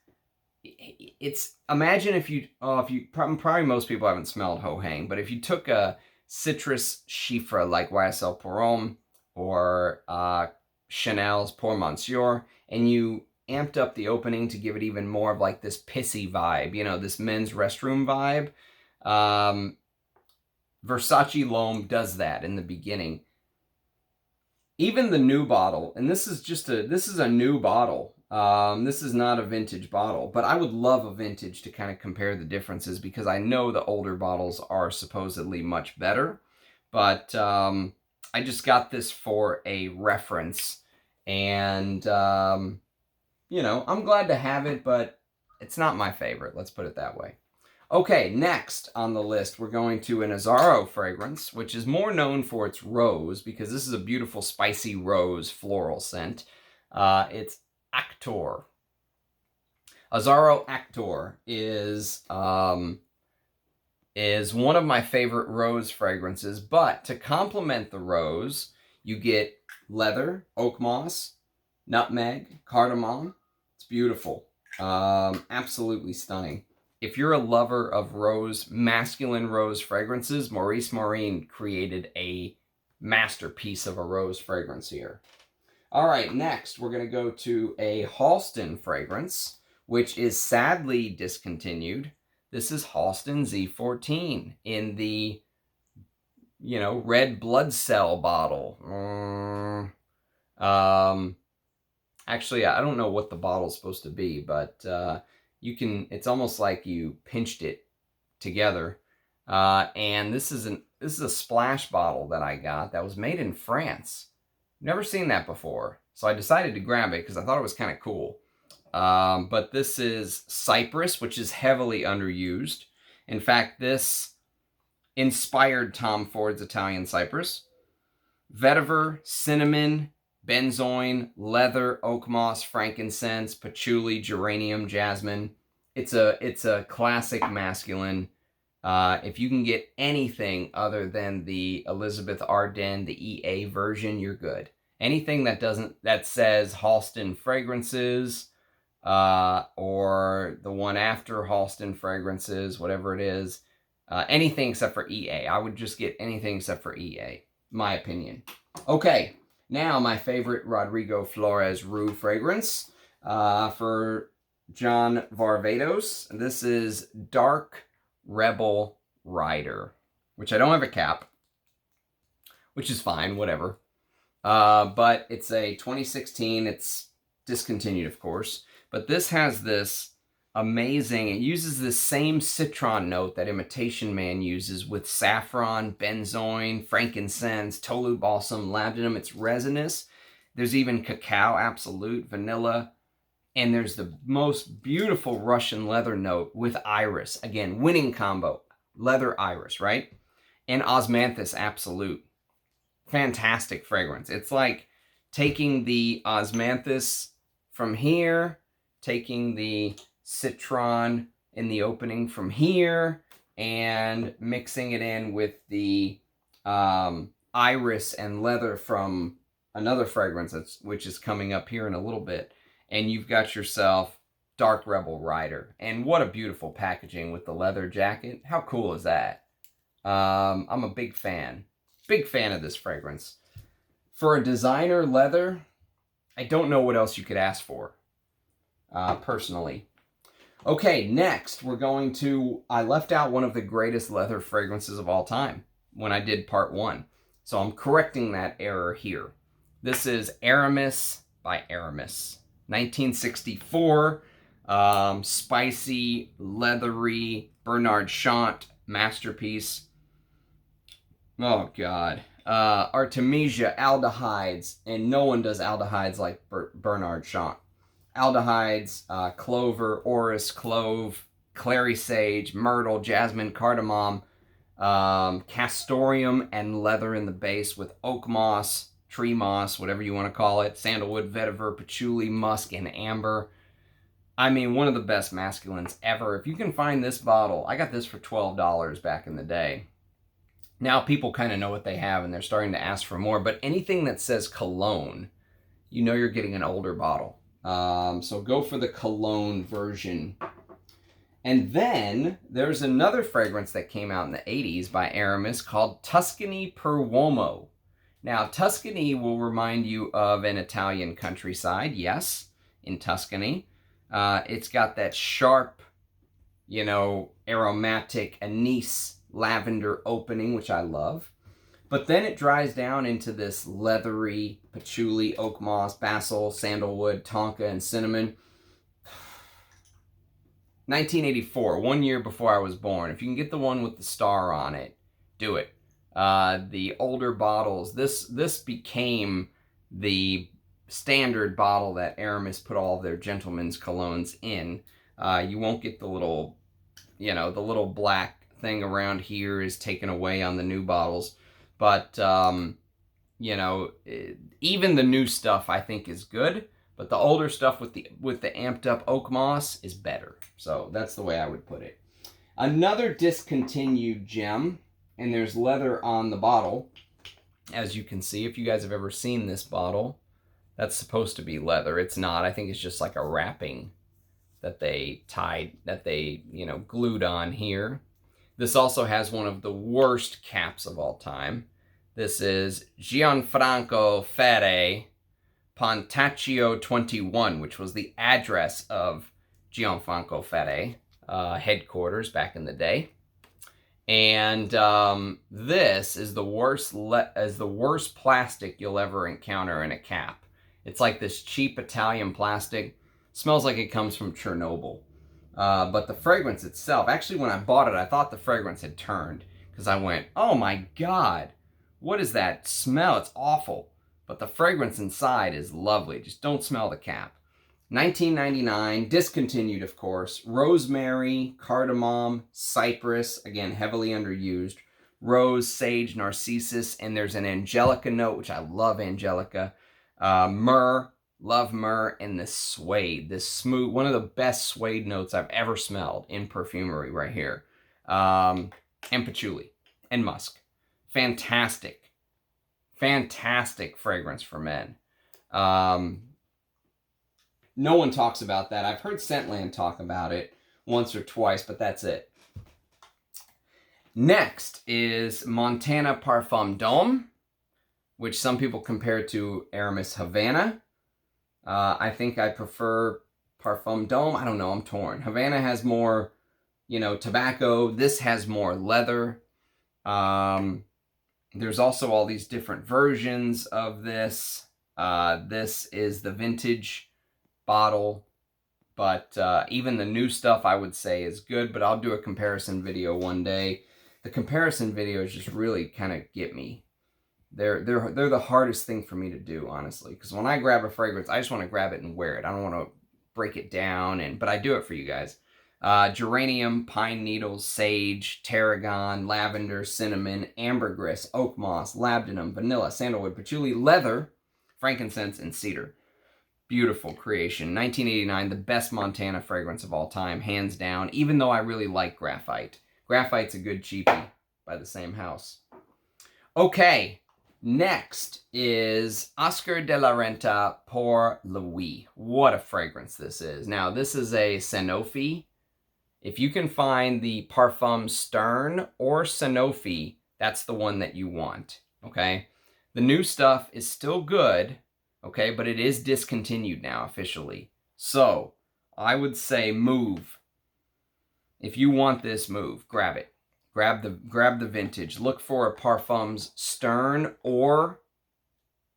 It's, imagine if you probably most people haven't smelled Hohang, but if you took a citrus chiffre like YSL Quorum or Chanel's Pour Monsieur, and you amped up the opening to give it even more of like this pissy vibe, you know, this men's restroom vibe. Versace Loam does that in the beginning. Even the new bottle, and this is a new bottle. This is not a vintage bottle, but I would love a vintage to kind of compare the differences, because I know the older bottles are supposedly much better. But I just got this for a reference, and you know, I'm glad to have it, but it's not my favorite. Let's put it that way. Okay, next on the list, we're going to an Azzaro fragrance, which is more known for its rose, because this is a beautiful, spicy rose floral scent. It's Actor. Azzaro Actor is one of my favorite rose fragrances, but to complement the rose, you get leather, oak moss, nutmeg, cardamom. It's beautiful. Absolutely stunning. If you're a lover of rose, masculine rose fragrances, Maurice Morin created a masterpiece of a rose fragrance here. All right, next we're going to go to a Halston fragrance, which is sadly discontinued. This is Halston Z14 in the, you know, red blood cell bottle. Actually, I don't know what the bottle's supposed to be, but you can, it's almost like you pinched it together. And this is a splash bottle that I got that was made in France. Never seen that before. So I decided to grab it because I thought it was kind of cool. But this is Cypress, which is heavily underused. In fact, this inspired Tom Ford's Italian Cypress. Vetiver, cinnamon, benzoin, leather, oak moss, frankincense, patchouli, geranium, jasmine. It's a classic masculine. If you can get anything other than the Elizabeth Arden, the EA version, you're good. Anything that says Halston Fragrances, or the one after Halston Fragrances, whatever it is, anything except for EA. I would just get anything except for EA, my opinion. Okay, now my favorite Rodrigo Flores Rue fragrance for John Varvatos. This is Dark Rebel Rider, which I don't have a cap, which is fine, whatever. But it's a 2016. It's discontinued, of course. But this has this amazing, it uses this same citron note that Imitation Man uses with saffron, benzoin, frankincense, tolu balsam, labdanum. It's resinous. There's even cacao absolute, vanilla, and there's the most beautiful Russian leather note with iris. Again, winning combo. Leather iris, right? And osmanthus absolute. Fantastic fragrance. It's like taking the osmanthus from here, taking the citron in the opening from here, and mixing it in with the iris and leather from another fragrance which is coming up here in a little bit. And you've got yourself Dark Rebel Rider. And what a beautiful packaging with the leather jacket. How cool is that? I'm a big fan. Big fan of this fragrance. For a designer leather, I don't know what else you could ask for, personally. Okay, next we're going to, I left out one of the greatest leather fragrances of all time when I did part 1. So I'm correcting that error here. This is Aramis by Aramis. 1964, spicy, leathery, Bernard Chant masterpiece. Oh, God. Artemisia, aldehydes, and no one does aldehydes like Bernard Chant. Aldehydes, clover, orris, clove, clary sage, myrtle, jasmine, cardamom, castoreum, and leather in the base with oak moss, tree moss, whatever you want to call it, sandalwood, vetiver, patchouli, musk, and amber. I mean, one of the best masculines ever. If you can find this bottle, I got this for $12 back in the day. Now people kind of know what they have and they're starting to ask for more, but anything that says Cologne, you know you're getting an older bottle. So go for the Cologne version. And then there's another fragrance that came out in the 80s by Aramis called Tuscany per Uomo. Now, Tuscany will remind you of an Italian countryside, yes, in Tuscany. It's got that sharp, aromatic anise lavender opening, which I love. But then it dries down into this leathery patchouli, oak moss, basil, sandalwood, tonka, and cinnamon. 1984, 1 year before I was born. If you can get the one with the star on it, do it. The older bottles, this became the standard bottle that Aramis put all of their gentlemen's colognes in. You won't get the little, the little black thing around here is taken away on the new bottles. But, even the new stuff I think is good, but the older stuff with the amped up oak moss is better. So that's the way I would put it. Another discontinued gem, and there's leather on the bottle, as you can see. If you guys have ever seen this bottle, that's supposed to be leather. It's not. I think it's just like a wrapping that they glued on here. This also has one of the worst caps of all time. This is Gianfranco Ferre Pontaccio 21, which was the address of Gianfranco Ferre headquarters back in the day. And this is the worst plastic you'll ever encounter in a cap. It's like this cheap Italian plastic. Smells like it comes from Chernobyl. But the fragrance itself, actually when I bought it, I thought the fragrance had turned because I went, oh my God, what is that smell? It's awful. but the fragrance inside is lovely. Just don't smell the cap. $19.99, discontinued, of course. Rosemary, cardamom, cypress, again, heavily underused. Rose, sage, narcissus, and there's an angelica note, which I love angelica. Myrrh, love myrrh, and this suede, this smooth, one of the best suede notes I've ever smelled in perfumery right here. And patchouli and musk. Fantastic. Fantastic fragrance for men. No one talks about that. I've heard Scentland talk about it once or twice, but that's it. Next is Montana Parfum D'Homme, which some people compare to Aramis Havana. I think I prefer Parfum D'Homme. I don't know, I'm torn. Havana has more, you know, tobacco. This has more leather. There's also all these different versions of this. This is the vintage bottle, but even the new stuff I would say is good, but I'll do a comparison video one day. The comparison videos just really kind of get me. They're the hardest thing for me to do, honestly, because when I grab a fragrance, I just want to grab it and wear it. I don't want to break it down, but I do it for you guys. Geranium, pine needles, sage, tarragon, lavender, cinnamon, ambergris, oak moss, labdanum, vanilla, sandalwood, patchouli, leather, frankincense, and cedar. Beautiful creation. 1989, the best Montana fragrance of all time, hands down, even though I really like Graphite. Graphite's a good cheapie by the same house. Okay, next is Oscar de la Renta Pour Louis. What a fragrance this is. Now, this is a Sanofi. If you can find the Parfum Stern or Sanofi, that's the one that you want, okay? The new stuff is still good, okay, but it is discontinued now officially. So, I would say move. If you want this, move. Grab it. Grab the vintage. Look for a Parfums Stern or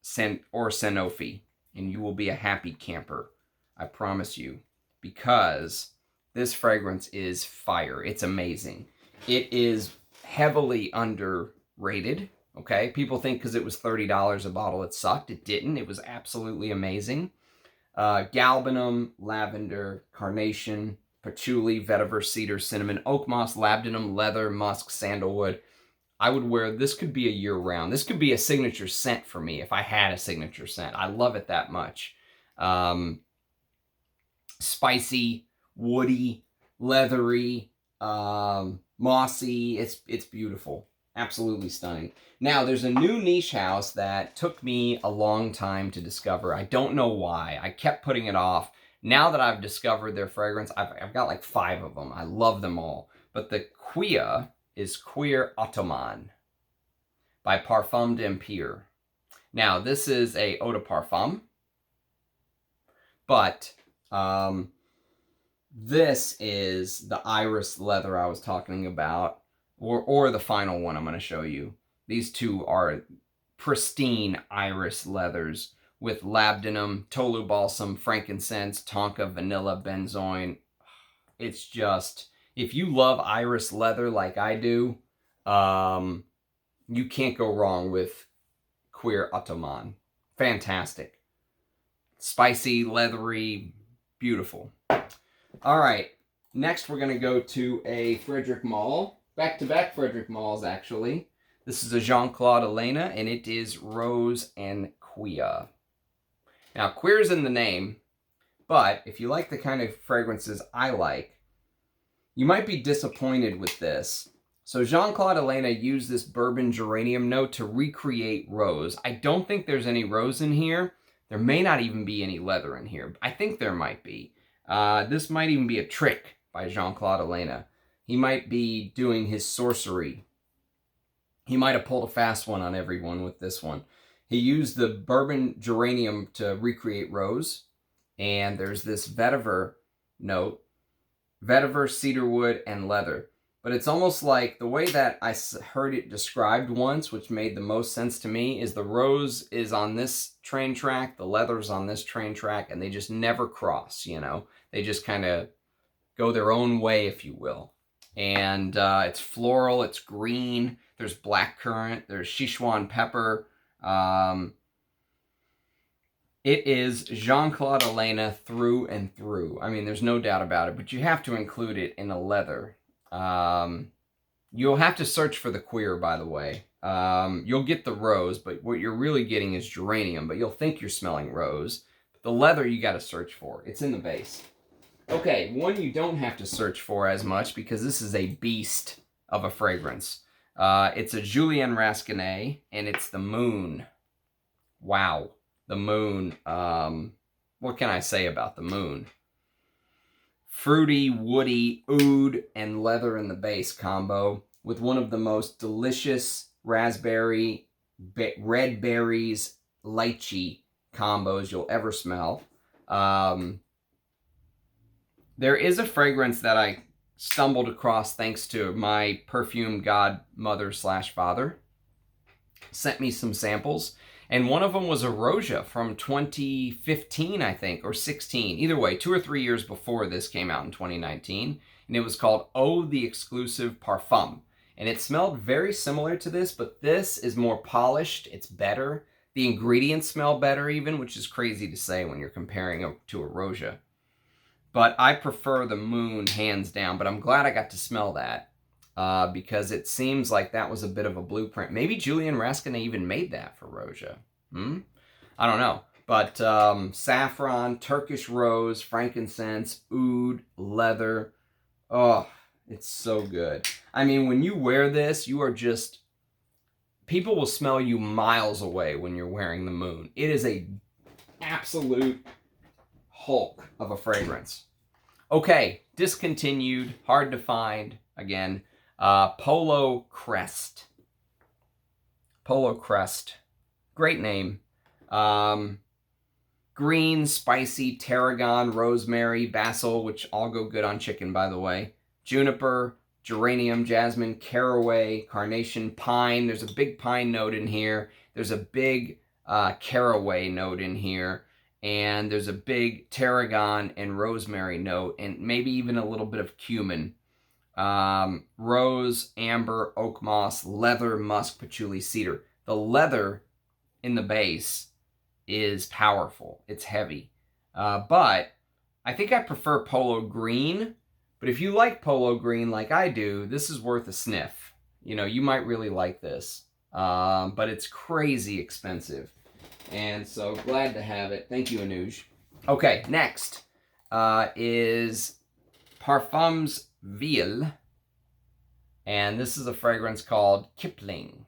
Sanofi, and you will be a happy camper. I promise you, because this fragrance is fire. It's amazing. It is heavily underrated, okay? People think because it was $30 a bottle it sucked. It didn't. It was absolutely amazing. Galbanum, lavender, carnation, patchouli, vetiver, cedar, cinnamon, oak moss, labdanum, leather, musk, sandalwood. I would wear, this could be a year-round. This could be a signature scent for me if I had a signature scent. I love it that much. Spicy, woody, leathery, mossy. It's beautiful. Absolutely stunning. Now, there's a new niche house that took me a long time to discover. I don't know why. I kept putting it off. Now that I've discovered their fragrance, I've got like 5 of them. I love them all. But the Quia is Cuir Ottoman by Parfum d'Empire. Now, this is a eau de parfum, but this is the iris leather I was talking about, or the final one I'm going to show you. These two are pristine iris leathers with labdanum, tolu balsam, frankincense, tonka, vanilla, benzoin. It's just, if you love iris leather like I do, you can't go wrong with Cuir Ottoman. Fantastic. Spicy, leathery, beautiful. All right, next we're going to go to a Frederic Malle. Back-to-back Frederic Malles, actually. This is a Jean-Claude Elena, and it is Rose and Quia. Now, Queer's in the name, but if you like the kind of fragrances I like, you might be disappointed with this. So Jean-Claude Elena used this bourbon geranium note to recreate rose. I don't think there's any rose in here. There may not even be any leather in here. I think there might be. This might even be a trick by Jean-Claude Elena. He might be doing his sorcery. He might have pulled a fast one on everyone with this one. He used the bourbon geranium to recreate rose. And there's this vetiver note. Vetiver, cedarwood, and leather. But it's almost like the way that I heard it described once, which made the most sense to me, is the rose is on this train track, the leather's on this train track, and they just never cross, you know? They just kind of go their own way, if you will. And it's floral, it's green, there's blackcurrant, there's Sichuan pepper, It is Jean-Claude Elena through and through. I mean, there's no doubt about it, but you have to include it in a leather. You'll have to search for the Cuir, by the way. You'll get the rose, but what you're really getting is geranium, but you'll think you're smelling rose. But the leather you got to search for. It's in the base. Okay, one you don't have to search for as much because this is a beast of a fragrance. It's a Julien Rasquinet, and it's the Moon. Wow. The Moon. What can I say about the Moon? Fruity, woody, oud, and leather in the base combo with one of the most delicious raspberry, red berries, lychee combos you'll ever smell. There is a fragrance that I stumbled across thanks to my perfume godmother / father. Sent me some samples. And one of them was a Roja from 2015, I think, or 16. Either way, 2 or 3 years before this came out in 2019. And it was called Oh, the Exclusive Parfum. And it smelled very similar to this, but this is more polished. It's better. The ingredients smell better even, which is crazy to say when you're comparing it to a Roja. But I prefer the Moon hands down, but I'm glad I got to smell that. Because it seems like that was a bit of a blueprint. Maybe Julien Rasquinet even made that for Roja. I don't know. But saffron, Turkish rose, frankincense, oud, leather. Oh, it's so good. I mean, when you wear this, you are just... People will smell you miles away when you're wearing the Moon. It is a absolute hulk of a fragrance. Okay, discontinued, hard to find, again. Polo Crest. Polo Crest. Great name. Green, spicy, tarragon, rosemary, basil, which all go good on chicken, by the way. Juniper, geranium, jasmine, caraway, carnation, pine. There's a big pine note in here. There's a big caraway note in here. And there's a big tarragon and rosemary note. And maybe even a little bit of cumin. Rose, amber, oak moss, leather, musk, patchouli, cedar. The leather in the base is powerful. It's heavy. But I think I prefer Polo Green. But if you like Polo Green like I do, this is worth a sniff. You know, you might really like this. But it's crazy expensive. And so glad to have it. Thank you, Amouage. Okay, next is Parfums Ville, and this is a fragrance called Kipling.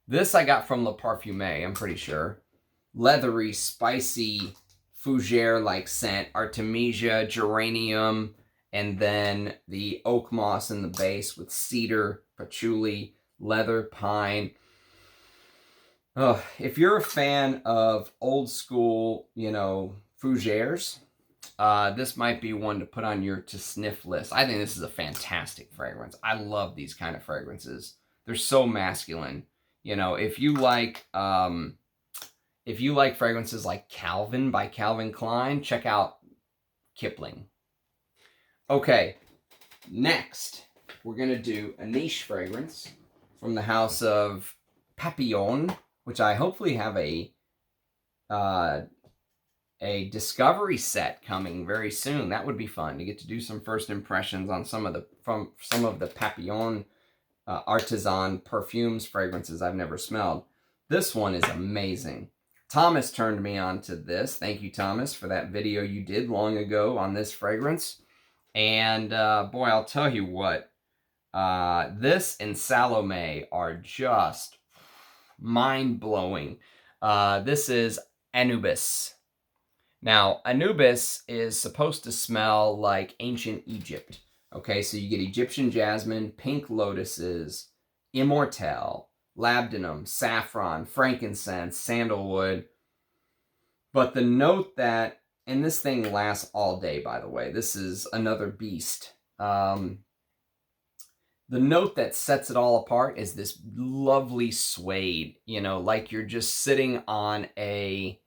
This I got from Le Parfumé, I'm pretty sure. Leathery, spicy, fougere-like scent, artemisia, geranium, and then the oak moss in the base with cedar, patchouli, leather, pine. Oh, if you're a fan of old school, you know, fougères, this might be one to put on your to sniff list. I think this is a fantastic fragrance. I love these kind of fragrances. They're so masculine. You know, if you like fragrances like Calvin by Calvin Klein, check out Kipling. Okay, next we're gonna do a niche fragrance from the house of Papillon, which I hopefully have a discovery set coming very soon. That would be fun to get to do some first impressions on some of the Papillon artisan perfumes fragrances I've never smelled. This one is amazing. Thomas turned me on to this. Thank you, Thomas, for that video you did long ago on this fragrance. And boy, I'll tell you what, this and Salome are just mind-blowing. This is Anubis. Now, Anubis is supposed to smell like ancient Egypt. Okay, so you get Egyptian jasmine, pink lotuses, immortelle, labdanum, saffron, frankincense, sandalwood. But the note that, and this thing lasts all day, by the way. This is another beast. The note that sets it all apart is this lovely suede, you know, like you're just sitting on a...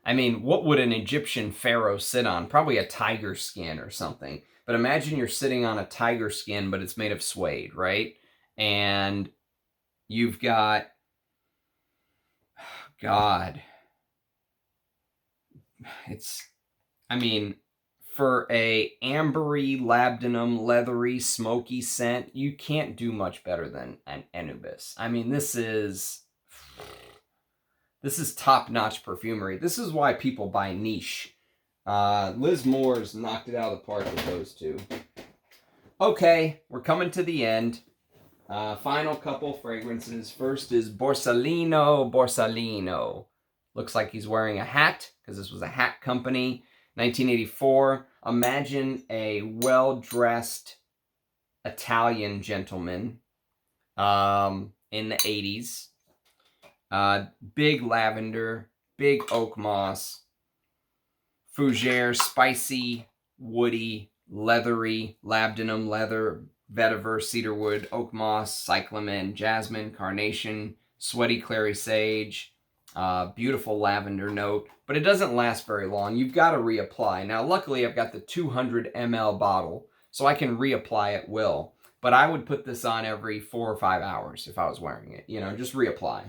I mean, what would an Egyptian pharaoh sit on? Probably a tiger skin or something. But imagine you're sitting on a tiger skin, but it's made of suede, right? And you've got God. I mean, for a ambery, labdanum, leathery, smoky scent, you can't do much better than an Anubis. I mean, this is top-notch perfumery. This is why people buy niche. Liz Moore's knocked it out of the park with those two. Okay, we're coming to the end. Final couple fragrances. First is Borsalino. Looks like he's wearing a hat, because this was a hat company. 1984. Imagine a well-dressed Italian gentleman in the 80s. Big lavender, big oak moss, fougere, spicy, woody, leathery, labdanum leather, vetiver, cedarwood, oak moss, cyclamen, jasmine, carnation, sweaty clary sage, beautiful lavender note, but it doesn't last very long. You've got to reapply. Now, luckily, I've got the 200 ml bottle, so I can reapply at will, but I would put this on every 4 or 5 hours if I was wearing it. You know, just reapply.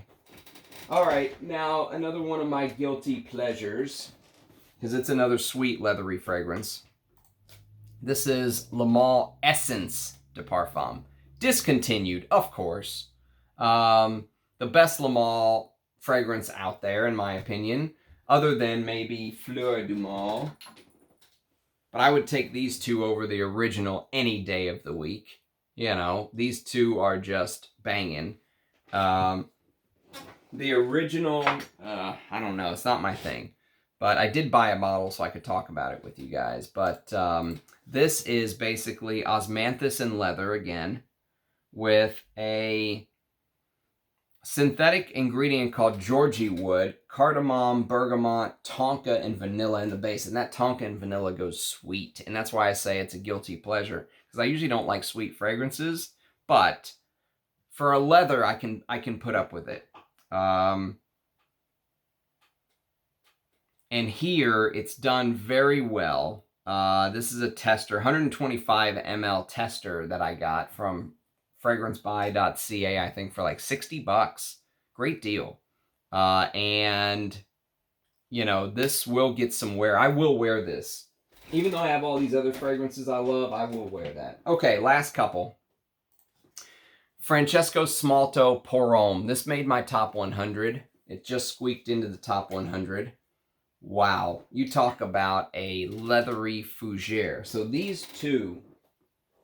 All right, now another one of my guilty pleasures, because it's another sweet leathery fragrance. This is Le Male Essence de Parfum. Discontinued, of course. The best Le Male fragrance out there, in my opinion, other than maybe Fleur du Mal. But I would take these two over the original any day of the week. You know, these two are just banging. The original, I don't know, it's not my thing. But I did buy a bottle so I could talk about it with you guys. But this is basically osmanthus and leather again, with a synthetic ingredient called Georgie wood, cardamom, bergamot, tonka, and vanilla in the base. And that tonka and vanilla goes sweet. And that's why I say it's a guilty pleasure. Because I usually don't like sweet fragrances. But for a leather, I can put up with it. And here, it's done very well. This is a tester, 125 ml tester that I got from fragrancebuy.ca, I think, for like $60. Great deal. And, you know, this will get some wear. I will wear this. Even though I have all these other fragrances I love, I will wear that. Okay, last couple. Francesco Smalto Pour Homme. This made my top 100. It just squeaked into the top 100. Wow. You talk about a leathery fougere. So these two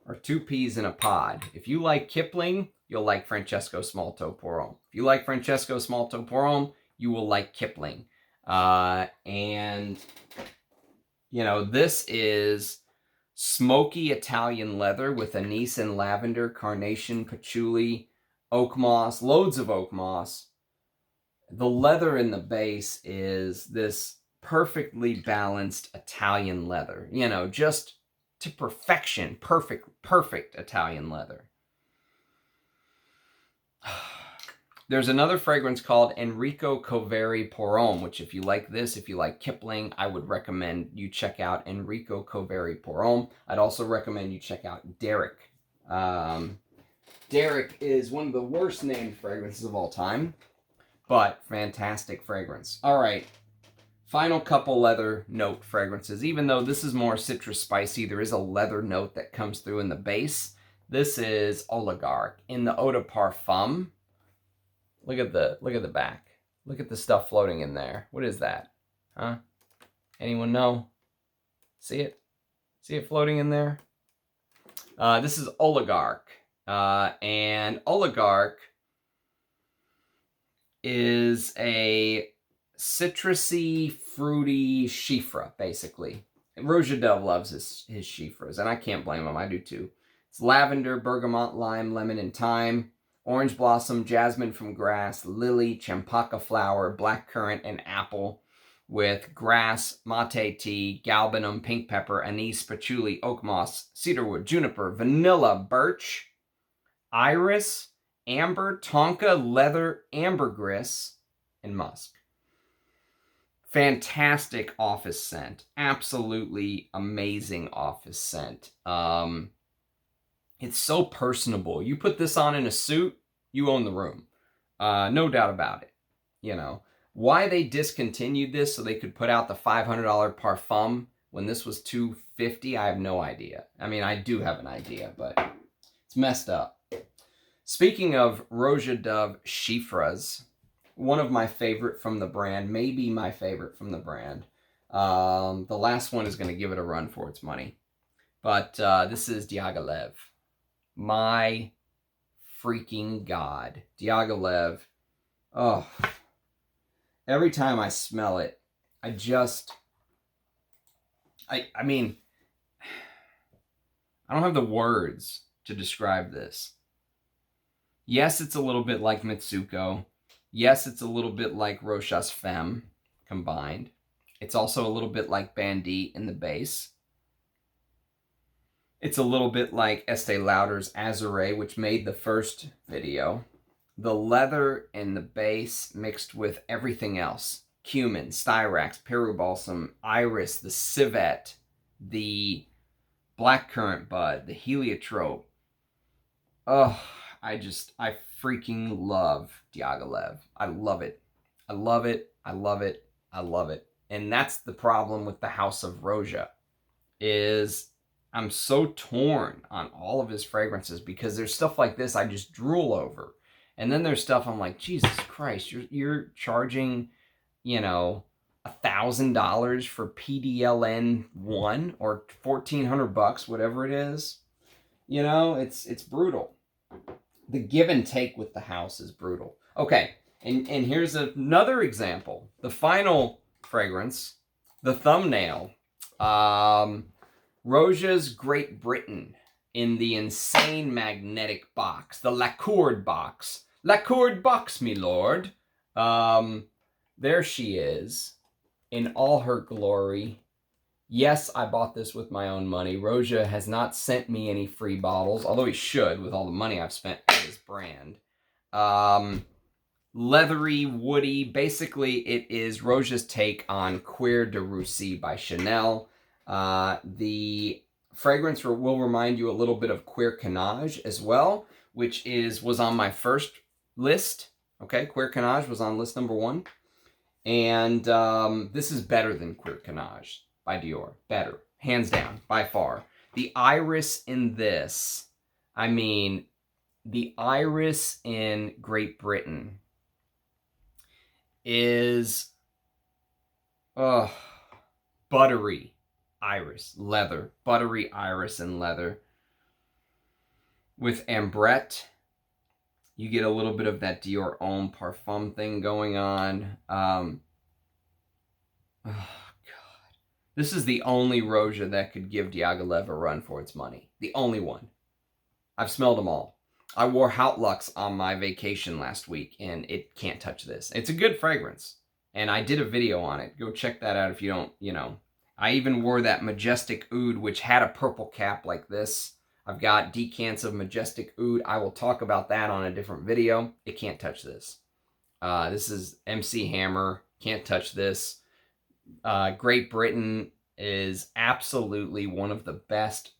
are two peas in a pod. If you like Kipling, you'll like Francesco Smalto Pour Homme. If you like Francesco Smalto Pour Homme, you will like Kipling. And, you know, this is smoky Italian leather with anise and lavender, carnation, patchouli, oak moss, loads of oak moss. The leather in the base is this perfectly balanced Italian leather. You know, just to perfection. Perfect Italian leather. There's another fragrance called Enrico Coveri Pour Homme, which if you like this, if you like Kipling, I would recommend you check out Enrico Coveri Pour Homme. I'd also recommend you check out Derek. Derek is one of the worst named fragrances of all time, but fantastic fragrance. All right, final couple leather note fragrances. Even though this is more citrus spicy, there is a leather note that comes through in the base. This is Oligarch in the Eau de Parfum. Look at the back. Look at the stuff floating in there. What is that? Huh? Anyone know? See it? See it floating in there? This is Oligarch. And Oligarch is a citrusy, fruity chiffre, basically. And Roja Dove loves his chiffres, and I can't blame him. I do too. It's lavender, bergamot, lime, lemon, and thyme. Orange blossom, jasmine from grass, lily, champaka flower, blackcurrant, and apple, with grass, mate tea, galbanum, pink pepper, anise, patchouli, oak moss, cedarwood, juniper, vanilla, birch, iris, amber, tonka, leather, ambergris, and musk. Fantastic office scent. Absolutely amazing office scent. It's so personable. You put this on in a suit, you own the room. No doubt about it, you know. Why they discontinued this so they could put out the $500 Parfum when this was $250, I have no idea. I mean, I do have an idea, but it's messed up. Speaking of Roja Dove Chiffres, one of my favorite from the brand, maybe my favorite from the brand. The last one is going to give it a run for its money. But this is Diaghilev. My freaking God. Diaghilev. Oh. Every time I smell it, I mean, I don't have the words to describe this. Yes, it's a little bit like Mitsuko. Yes, it's a little bit like Rochas Femme combined. It's also a little bit like Bandit in the base. It's a little bit like Estee Lauder's Azure, which made the first video. The leather and the base mixed with everything else. Cumin, Styrax, Peru Balsam, Iris, the civet, the blackcurrant bud, the heliotrope. Oh, I freaking love Diaghilev. I love it. I love it. I love it. I love it. And that's the problem with the House of Roja, is I'm so torn on all of his fragrances because there's stuff like this I just drool over. And then there's stuff I'm like, Jesus Christ, you're charging, you know, $1,000 for PDLN 1 or $1,400, whatever it is. You know, it's brutal. The give and take with the house is brutal. Okay, and here's another example. The final fragrance, the thumbnail, Roja's Great Britain in the insane magnetic box, the lacquered box. Lacquered box, me lord. There she is in all her glory. Yes, I bought this with my own money. Roja has not sent me any free bottles, although he should with all the money I've spent on his brand. Leathery, woody. Basically, it is Roja's take on Cuir de Russie by Chanel. The fragrance will remind you a little bit of Cuir Canage as well, which was on my first list. Okay, Cuir Canage was on list number 1. And this is better than Cuir Canage by Dior. Better. Hands down. By far. The iris in this, I mean, the iris in Great Britain is buttery iris. Leather. Buttery iris and leather. With Ambre, you get a little bit of that Dior Homme Parfum thing going on. Oh, God. This is the only Roja that could give Diaghilev a run for its money. The only one. I've smelled them all. I wore Houtlux on my vacation last week, and it can't touch this. It's a good fragrance, and I did a video on it. Go check that out if you don't, you know. I even wore that Majestic Oud, which had a purple cap like this. I've got decants of Majestic Oud. I will talk about that on a different video. It can't touch this. This is MC Hammer. Can't touch this. Great Britain is absolutely one of the best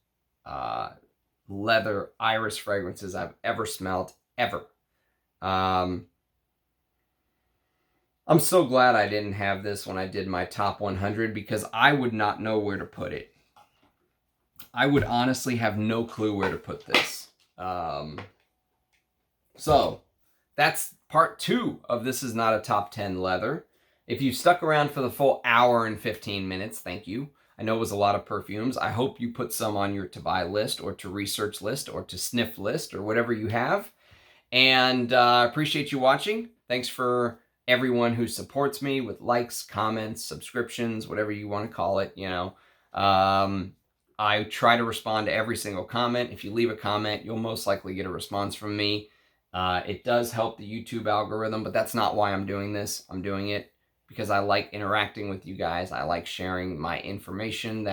leather iris fragrances I've ever smelled, ever. I'm so glad I didn't have this when I did my top 100 because I would not know where to put it. I would honestly have no clue where to put this. So, that's part 2 of This Is Not a Top 10 Leather. If you stuck around for the full hour and 15 minutes, thank you. I know it was a lot of perfumes. I hope you put some on your to-buy list or to research list or to sniff list or whatever you have. And I appreciate you watching. Thanks for everyone who supports me with likes, comments, subscriptions, whatever you want to call it, you know. I try to respond to every single comment. If you leave a comment, you'll most likely get a response from me. It does help the YouTube algorithm, but that's not why I'm doing this. I'm doing it because I like interacting with you guys. I like sharing my information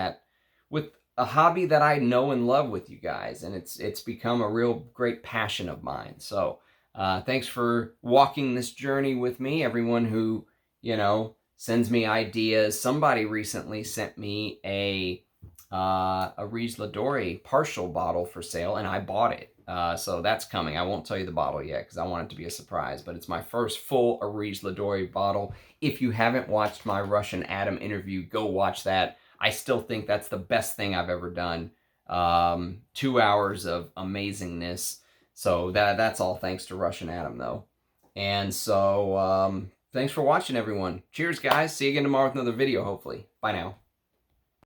with a hobby that I know and love with you guys, and it's become a real great passion of mine. So thanks for walking this journey with me, everyone who, you know, sends me ideas. Somebody recently sent me a a Riz Ladori partial bottle for sale, and I bought it. So that's coming. I won't tell you the bottle yet because I want it to be a surprise, but it's my first full Riz Ladori bottle. If you haven't watched my Russian Adam interview, go watch that. I still think that's the best thing I've ever done. 2 hours of amazingness. So that's all thanks to Russian Adam, though. And so thanks for watching, everyone. Cheers, guys. See you again tomorrow with another video, hopefully. Bye now.